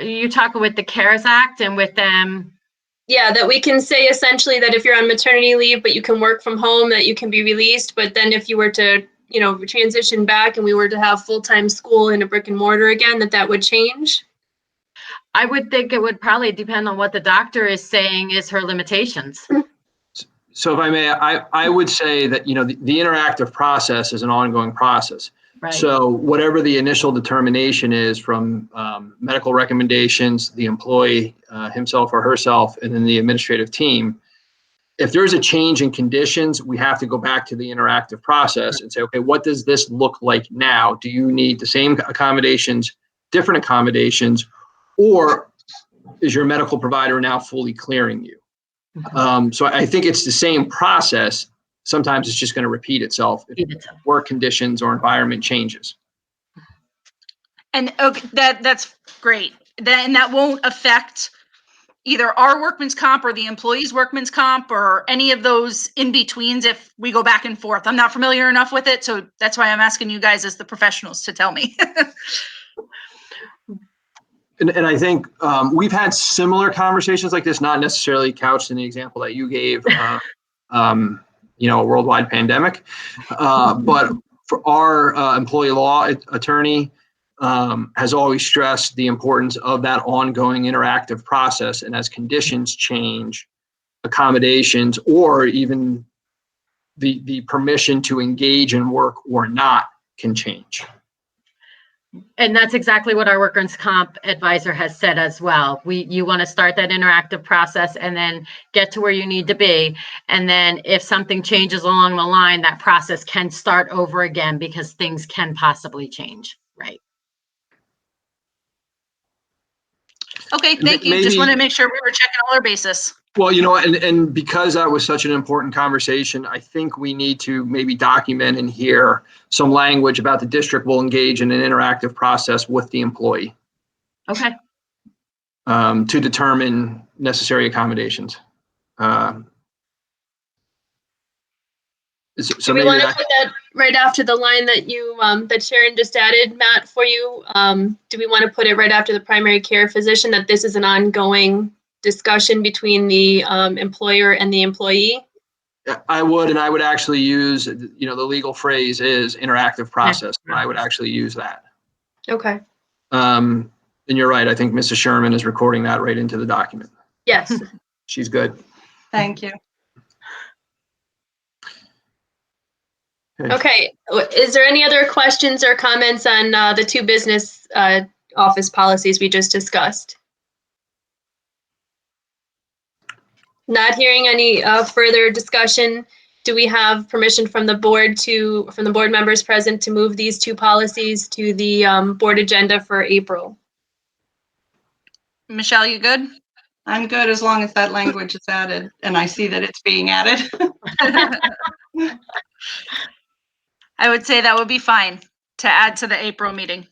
you talking with the CARES Act and with them? Yeah, that we can say essentially that if you're on maternity leave, but you can work from home, that you can be released. But then if you were to, transition back and we were to have full-time school in a brick and mortar again, that would change? I would think it would probably depend on what the doctor is saying is her limitations. So if I may, I would say that, the interactive process is an ongoing process. Right. So whatever the initial determination is from medical recommendations, the employee himself or herself, and then the administrative team, if there's a change in conditions, we have to go back to the interactive process and say, okay, what does this look like now? Do you need the same accommodations, different accommodations, or is your medical provider now fully clearing you? So I think it's the same process. Sometimes it's just going to repeat itself if work conditions or environment changes. And okay, that's great. Then that won't affect either our workman's comp or the employee's workman's comp or any of those in betweens if we go back and forth. I'm not familiar enough with it, so that's why I'm asking you guys as the professionals to tell me. And I think we've had similar conversations like this, not necessarily couched in the example that you gave, a worldwide pandemic. But for our employee law attorney has always stressed the importance of that ongoing interactive process. And as conditions change, accommodations or even the permission to engage in work or not can change. And that's exactly what our workers' comp advisor has said as well. You want to start that interactive process and then get to where you need to be. And then if something changes along the line, that process can start over again because things can possibly change, right? Okay, thank you. Just wanted to make sure we were checking all our bases. Well, and because that was such an important conversation, I think we need to maybe document in here some language about the district will engage in an interactive process with the employee. Okay. To determine necessary accommodations. Do we want to put that right after the line that you that Sharon just added, Matt, for you? Do we want to put it right after the primary care physician that this is an ongoing discussion between the employer and the employee? I would, and I would actually use, the legal phrase is interactive process. I would actually use that. Okay. And you're right. I think Mrs. Sherman is recording that right into the document. Yes. She's good. Thank you. Okay. Is there any other questions or comments on the two business office policies we just discussed? Not hearing any further discussion. Do we have permission from the board members present to move these two policies to the board agenda for April? Michelle, you good? I'm good as long as that language is added and I see that it's being added. I would say that would be fine to add to the April meeting.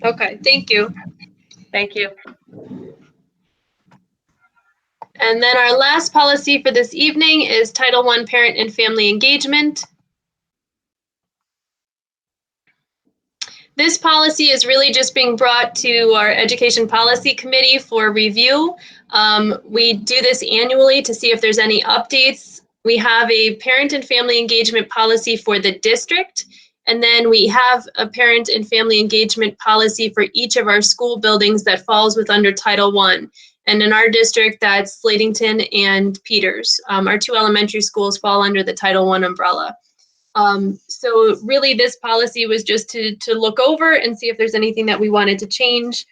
Okay, thank you. Thank you. And then our last policy for this evening is Title I Parent and Family Engagement. This policy is really just being brought to our Education Policy Committee for review. We do this annually to see if there's any updates. We have a parent and family engagement policy for the district, and then we have a parent and family engagement policy for each of our school buildings that falls under Title I. And in our district, that's Slatington and Peters. Our two elementary schools fall under the Title I umbrella. So really this policy was just to look over and see if there's anything that we wanted to change.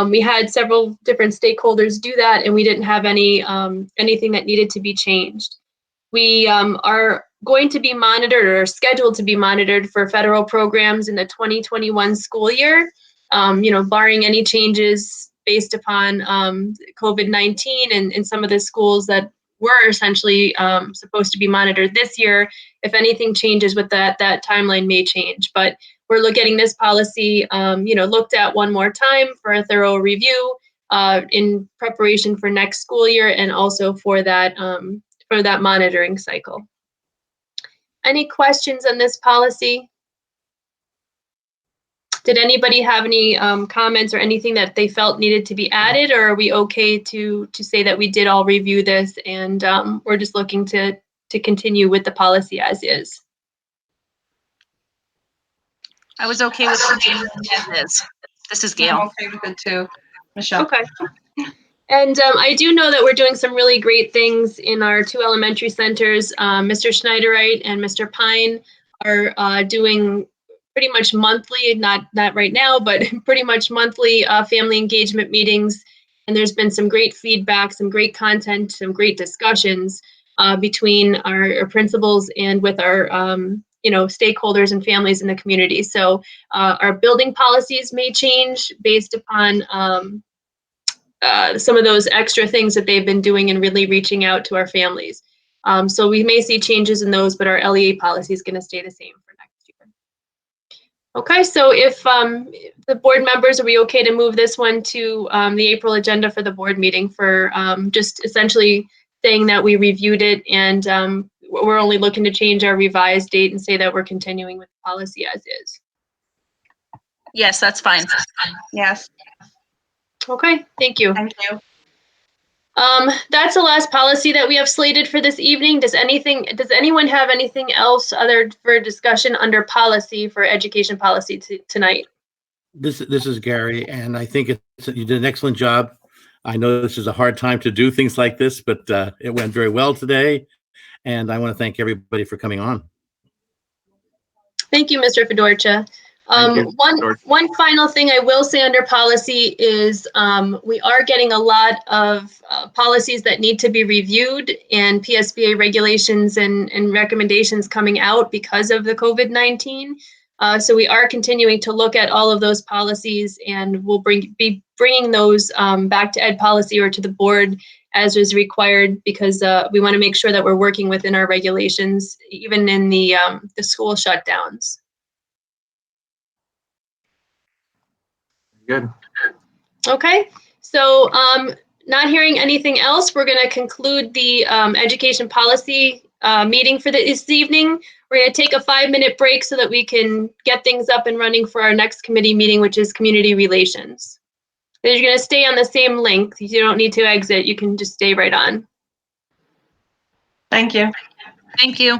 We had several different stakeholders do that, and we didn't have anything that needed to be changed. We are going to be monitored or scheduled to be monitored for federal programs in the 2021 school year, barring any changes based upon COVID-19 and some of the schools that were essentially supposed to be monitored this year. If anything changes with that timeline may change. But we're getting this policy, looked at one more time for a thorough review in preparation for next school year and also for that monitoring cycle. Any questions on this policy? Did anybody have any comments or anything that they felt needed to be added, or are we okay to say that we did all review this and we're just looking to continue with the policy as is? I was okay with continuing as is. This is Gail. I'm okay with it too, Michelle. Okay. And I do know that we're doing some really great things in our two elementary centers. Mr. Schneiderite and Mr. Pine are doing pretty much monthly, not right now, but pretty much monthly family engagement meetings. And there's been some great feedback, some great content, some great discussions between our principals and with our stakeholders and families in the community. So our building policies may change based upon some of those extra things that they've been doing and really reaching out to our families. So we may see changes in those, but our LEA policy is going to stay the same for next year. Okay, so if the board members, are we okay to move this one to the April agenda for the board meeting for just essentially saying that we reviewed it and we're only looking to change our revised date and say that we're continuing with the policy as is? Yes, that's fine. Yes, Okay, thank you. thank you. That's the last policy that we have slated for this evening. Does anyone have anything else other for discussion under policy for education policy tonight? This is Gary, and I think you did an excellent job. I know this is a hard time to do things like this, but it went very well today, and I want to thank everybody for coming on. Thank you, Mr. Fedorcha. Thank you, One final thing I will say under policy is we are getting a lot of policies that need to be reviewed and PSBA regulations and recommendations coming out because of the COVID-19. So we are continuing to look at all of those policies, and we'll be bringing those back to Ed Policy or to the board as is required, because we want to make sure that we're working within our regulations, even in the school shutdowns. Good. Okay, so not hearing anything else, we're going to conclude the education policy meeting for this evening. We're going to take a 5-minute break so that we can get things up and running for our next committee meeting, which is community relations. You're going to stay on the same link. You don't need to exit. You can just stay right on. Thank you. Thank you.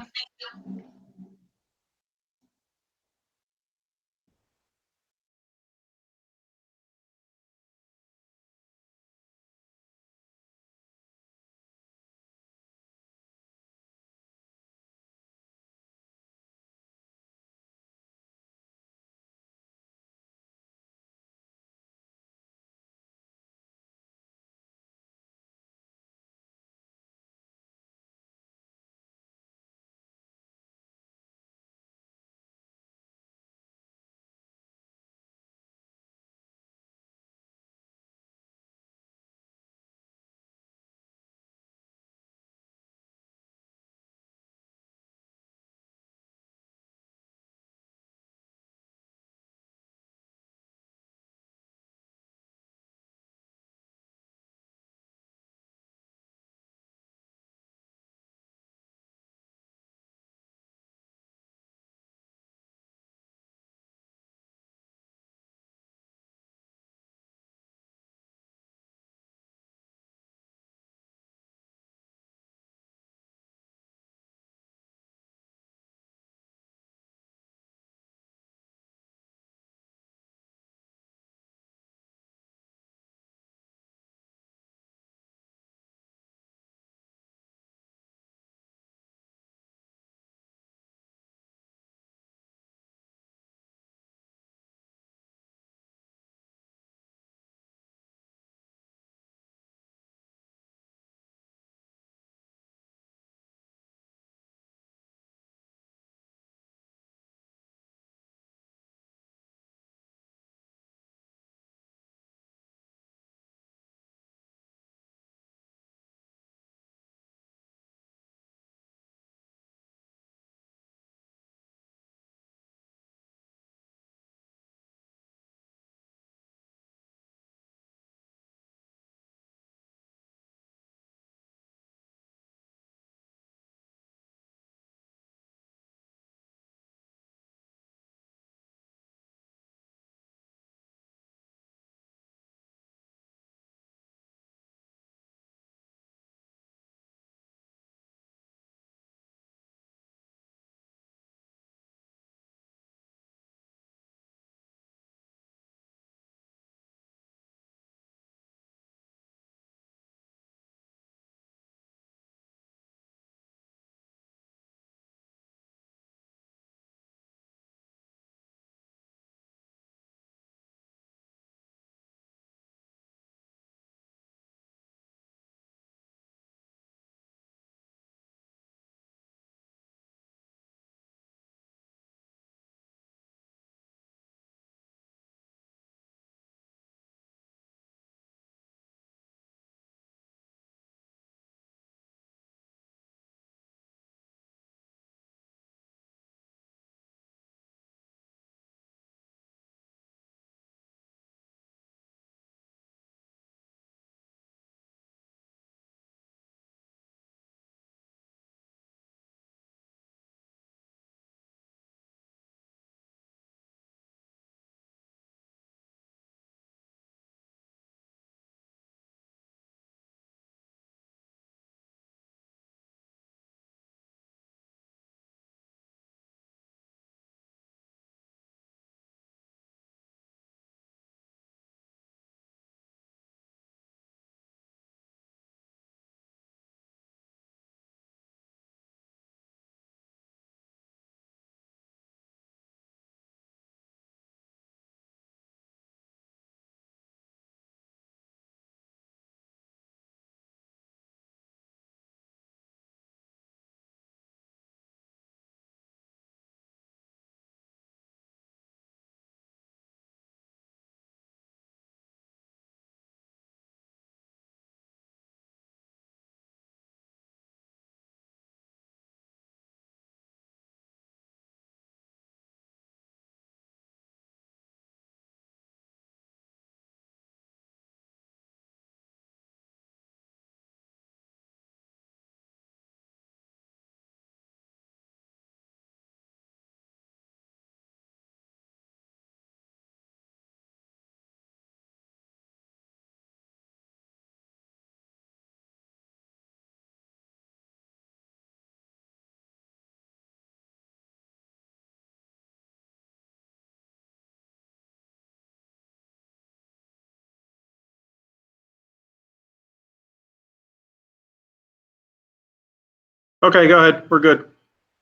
Okay, go ahead. We're good.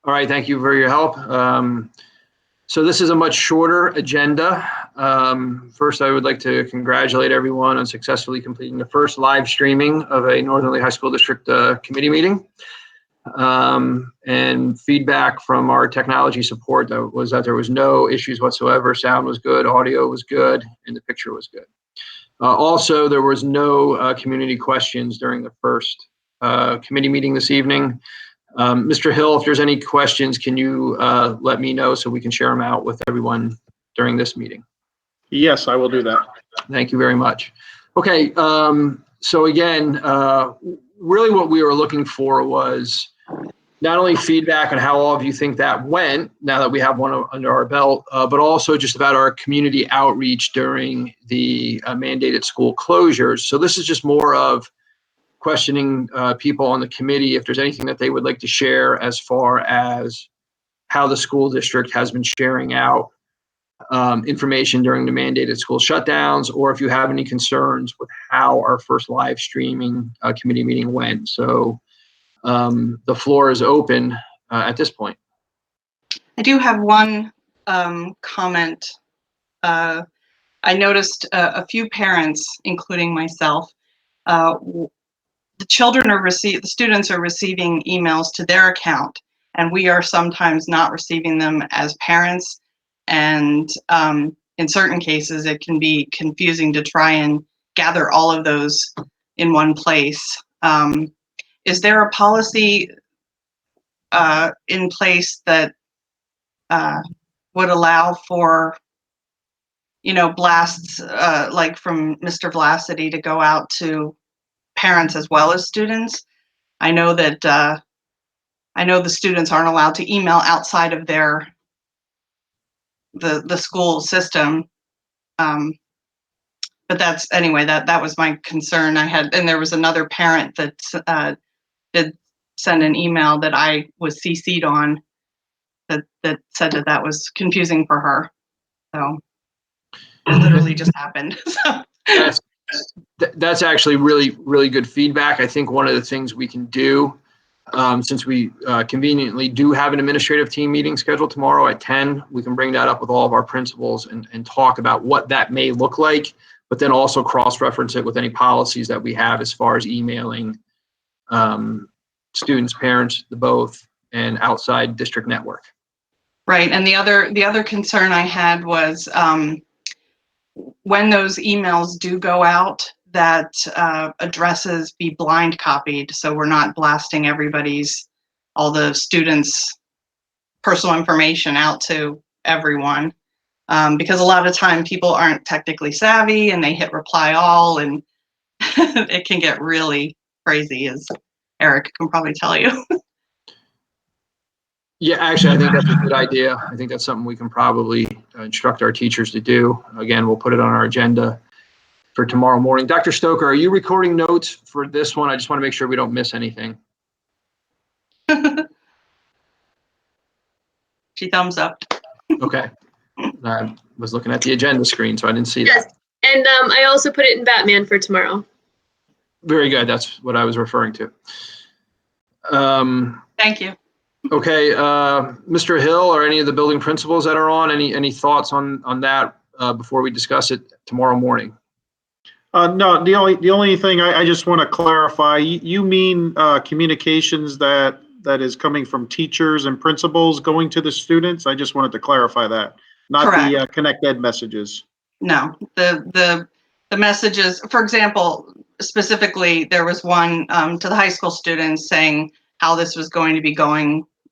All right, thank you for your help. So this is a much shorter agenda. First, I would like to congratulate everyone on successfully completing the first live streaming of a Northern Lehigh School District committee meeting. And feedback from our technology support was that there was no issues whatsoever. Sound was good, audio was good, and the picture was good. Also, there was no community questions during the first committee meeting this evening. Mr. Hill, if there's any questions, can you let me know so we can share them out with everyone during this meeting? Yes, I will do that. Thank you very much. Okay, so again, really what we were looking for was not only feedback on how all of you think that went, now that we have one under our belt, but also just about our community outreach during the mandated school closures. So this is just more of questioning people on the committee if there's anything that they would like to share as far as how the school district has been sharing out information during the mandated school shutdowns, or if you have any concerns with how our first live streaming committee meeting went. So the floor is open at this point. I do have one comment. I noticed a few parents, including myself, the students are receiving emails to their account, and we are sometimes not receiving them as parents. And in certain cases, it can be confusing to try and gather all of those in one place. Is there a policy in place that would allow for, blasts like from Mr. Vlacity to go out to parents as well as students? I know that the students aren't allowed to email outside of the school system. But that was my concern I had. And there was another parent that did send an email that I was CC'd on that said that was confusing for her. So it literally just happened. So. That's actually really, really good feedback. I think one of the things we can do, since we conveniently do have an administrative team meeting scheduled tomorrow at 10, we can bring that up with all of our principals and talk about what that may look like, but then also cross-reference it with any policies that we have as far as emailing students, parents, the both, and outside district network. Right, and the other concern I had was when those emails do go out, that addresses be blind copied, so we're not blasting all the students' personal information out to everyone. Because a lot of time people aren't technically savvy and they hit reply all, and it can get really crazy, as Eric can probably tell you. Yeah, actually, I think that's a good idea. I think that's something we can probably instruct our teachers to do. Again, we'll put it on our agenda for tomorrow morning. Dr. Stoker, are you recording notes for this one? I just want to make sure we don't miss anything. She thumbs up. Okay. I was looking at the agenda screen, so I didn't see that. Yes, and I also put it in Batman for tomorrow. Very good. That's what I was referring to. Thank you. Okay, Mr. Hill or any of the building principals that are on, any thoughts on that before we discuss it tomorrow morning? No, the only thing I just want to clarify, you mean communications that is coming from teachers and principals going to the students? I just wanted to clarify that, not Correct. the Connect Ed messages. No, the messages, for example, specifically, there was one to the high school students saying how this was going to be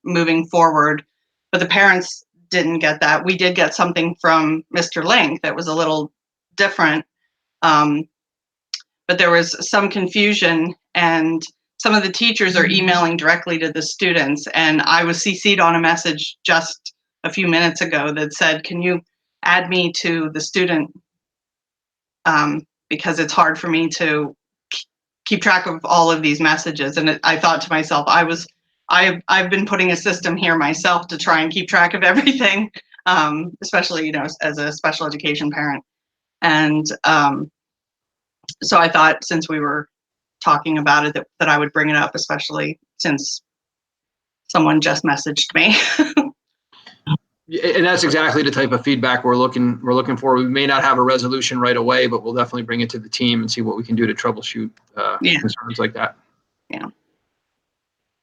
moving forward, but the parents didn't get that. We did get something from Mr. Link that was a little different, but there was some confusion, and some of the teachers are emailing directly to the students, and I was CC'd on a message just a few minutes ago that said, can you add me to the student, because it's hard for me to keep track of all of these messages. And I thought to myself, I've been putting a system here myself to try and keep track of everything, especially, as a special education parent. And so I thought, since we were talking about it, that I would bring it up, especially since someone just messaged me. And that's exactly the type of feedback we're looking for. We may not have a resolution right away, but we'll definitely bring it to the team and see what we can do to troubleshoot Yeah. concerns like that. Yeah.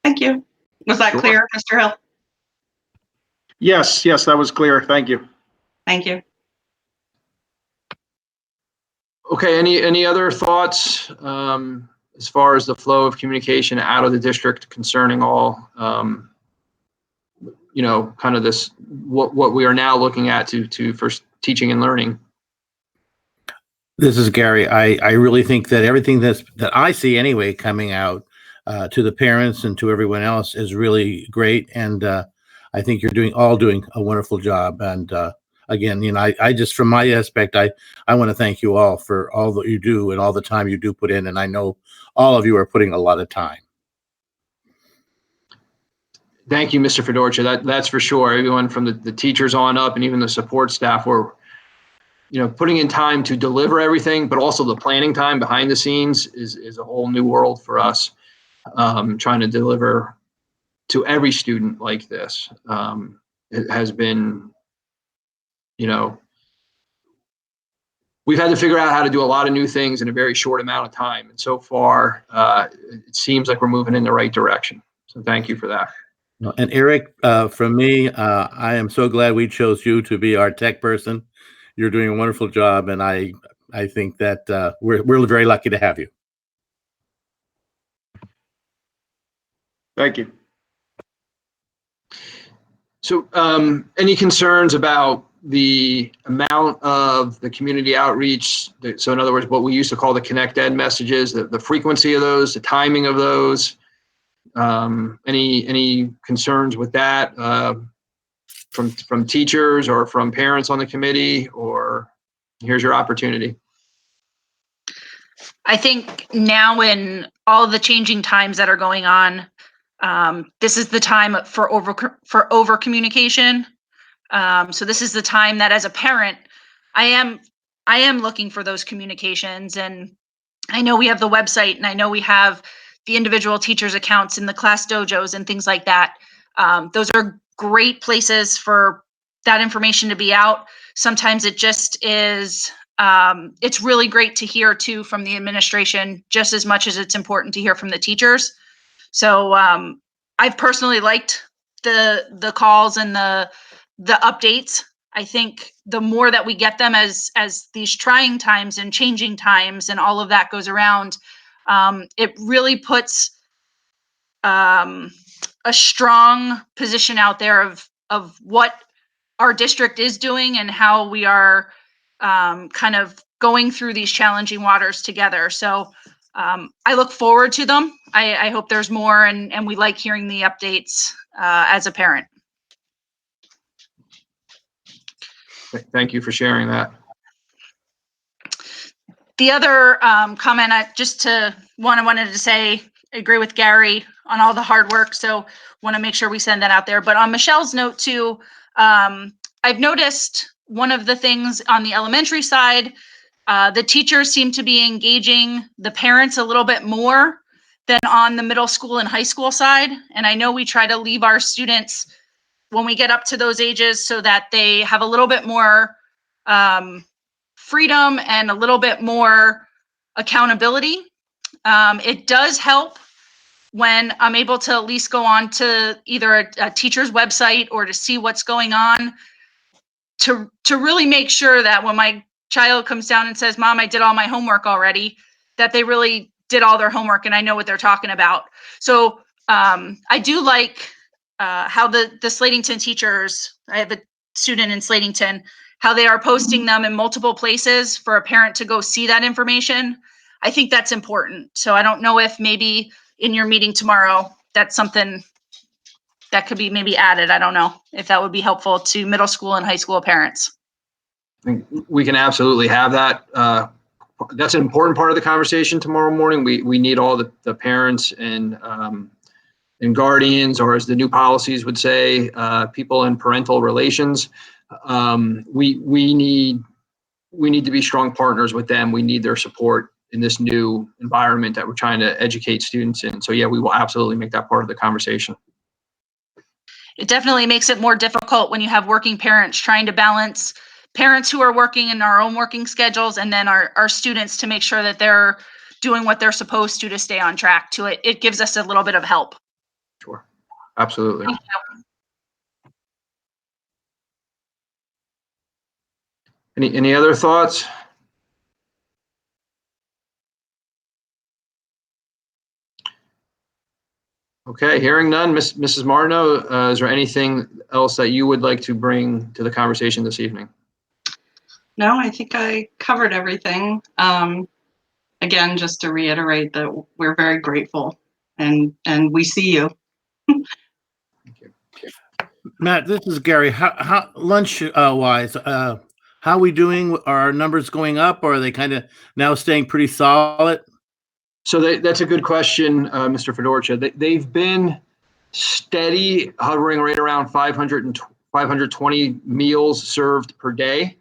Thank you. Was that Sure. clear, Mr. Hill? Yes, that was clear. Thank you. Thank you. Okay, any other thoughts as far as the flow of communication out of the district concerning all, kind of this, what we are now looking at for teaching and learning? This is Gary. I really think that everything that I see anyway coming out to the parents and to everyone else is really great. And I think you're all doing a wonderful job. And again, I just, from my aspect, I want to thank you all for all that you do and all the time you do put in. And I know all of you are putting a lot of time. Thank you, Mr. Fedorcha. That's for sure. Everyone from the teachers on up and even the support staff were, putting in time to deliver everything, but also the planning time behind the scenes is a whole new world for us. Trying to deliver to every student like this. It has been, we've had to figure out how to do a lot of new things in a very short amount of time. And so far, it seems like we're moving in the right direction. So thank you for that. And Eric, from me, I am so glad we chose you to be our tech person. You're doing a wonderful job, and I think that we're very lucky to have you. Thank you. So any concerns about the amount of the community outreach? So in other words, what we used to call the Connect Ed messages, the frequency of those, the timing of those, any concerns with that from teachers or from parents on the committee? Or here's your opportunity. I think now in all the changing times that are going on, this is the time for over communication. So this is the time that as a parent, I am looking for those communications. And I know we have the website, and I know we have the individual teachers' accounts in the class dojos and things like that. Those are great places for that information to be out. Sometimes it just is, it's really great to hear too from the administration, just as much as it's important to hear from the teachers. So I've personally liked the calls and the updates. I think the more that we get them as these trying times and changing times and all of that goes around, it really puts a strong position out there of what our district is doing and how we are kind of going through these challenging waters together. So I look forward to them. I hope there's more, and we like hearing the updates as a parent. Thank you for sharing that. The other comment I wanted to say, I agree with Gary on all the hard work. So want to make sure we send that out there. But on Michelle's note too, I've noticed one of the things on the elementary side, the teachers seem to be engaging the parents a little bit more than on the middle school and high school side. And I know we try to leave our students when we get up to those ages so that they have a little bit more freedom and a little bit more accountability. It does help when I'm able to at least go on to either a teacher's website or to see what's going on, to really make sure that when my child comes down and says, "Mom, I did all my homework already," that they really did all their homework and I know what they're talking about. So I do like how the Slatington teachers, I have a student in Slatington, how they are posting them in multiple places for a parent to go see that information. I think that's important. So I don't know if maybe in your meeting tomorrow, that's something that could be maybe added. I don't know if that would be helpful to middle school and high school parents. We can absolutely have that. That's an important part of the conversation tomorrow morning. We need all the parents and guardians, or as the new policies would say, people in parental relations. We need to be strong partners with them. We need their support in this new environment that we're trying to educate students in. So yeah, we will absolutely make that part of the conversation. it definitely makes it more difficult when you have working parents trying to balance parents who are working in our own working schedules and then our students to make sure that they're doing what they're supposed to stay on track to it. It gives us a little bit of help. Sure. Absolutely. Thank you. Any other thoughts? Okay, hearing none. Mrs. Martineau, is there anything else that you would like to bring to the conversation this evening? No, I think I covered everything. Again, just to reiterate that we're very grateful and we see you. Matt, this is Gary. How lunch wise, how are we doing? Are our numbers going up, or are they kind of now staying pretty solid? So that's a good question, Mr. Fedorcha. They've been steady, hovering right around 520 meals served per day.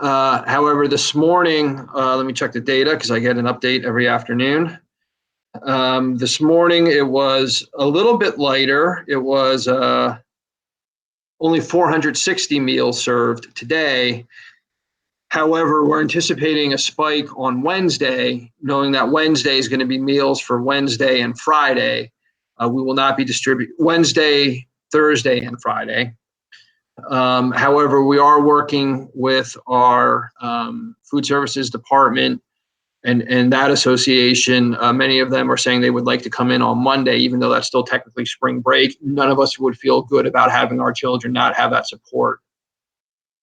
However, this morning, let me check the data because I get an update every afternoon. This morning, it was a little bit lighter. It was only 460 meals served today. However, we're anticipating a spike on Wednesday, knowing that Wednesday is going to be meals for Wednesday and Friday. We will not be distributing Wednesday, Thursday, and Friday. However, we are working with our food services department and that association. Many of them are saying they would like to come in on Monday, even though that's still technically spring break. None of us would feel good about having our children not have that support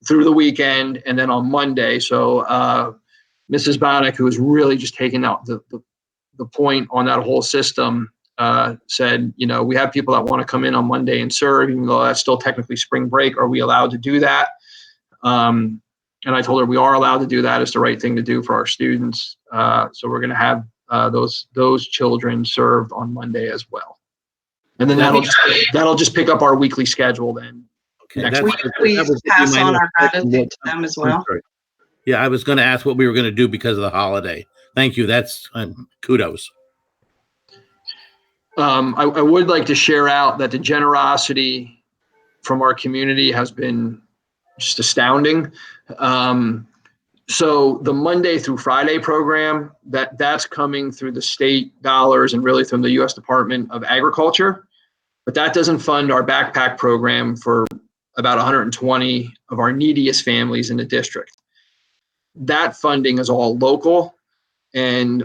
through the weekend and then on Monday. So Mrs. Bonnick, who is really just taking out the point on that whole system, said, you know, we have people that want to come in on Monday and serve, even though that's still technically spring break. Are we allowed to do that? And I told her we are allowed to do that. It's the right thing to do for our students. So we're going to have those children served on Monday as well. And then that'll just pick up our weekly schedule then. Okay, We pass on our gratitude to them as well. Yeah, I was going to ask what we were going to do because of the holiday. Thank you. That's kudos. I would like to share out that the generosity from our community has been just astounding. So the Monday through Friday program, that's coming through the state dollars and really from the U.S. Department of Agriculture. But that doesn't fund our backpack program for about 120 of our neediest families in the district. That funding is all local. And,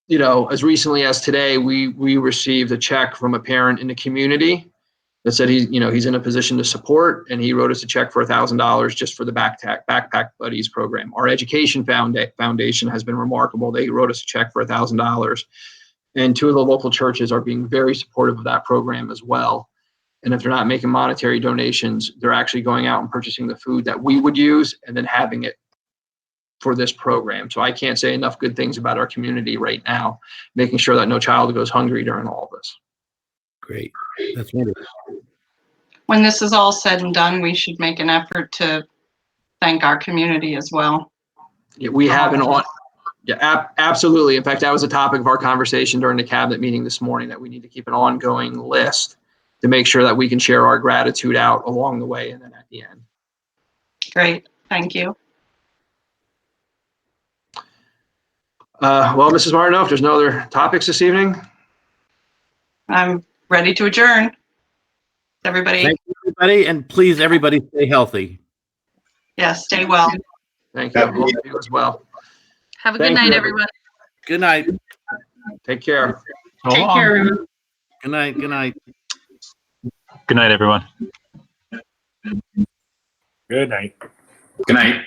you know, as recently as today, we received a check from a parent in the community that said he's in a position to support, and he wrote us a check for $1,000 just for the Backpack Buddies program. Our education foundation has been remarkable. They wrote us a check for $1,000. And two of the local churches are being very supportive of that program as well. And if they're not making monetary donations, they're actually going out and purchasing the food that we would use and then having it for this program. So I can't say enough good things about our community right now, making sure that no child goes hungry during all of this. Great. That's wonderful. When this is all said and done, we should make an effort to thank our community as well. Yeah, we have an on. Yeah, absolutely. In fact, that was a topic of our conversation during the cabinet meeting this morning, that we need to keep an ongoing list to make sure that we can share our gratitude out along the way and then at the end. Great. Thank you. Well, Mrs. Martineau, if there's no other topics this evening. I'm ready to adjourn. Everybody. Thank you, everybody. And please, everybody, stay healthy. Yes, stay well. Thank you. All of you as well. Have a good night, everyone. Good night. Take care. Take care, everyone. Good night. Good night. Good night, everyone. Good night. Good night.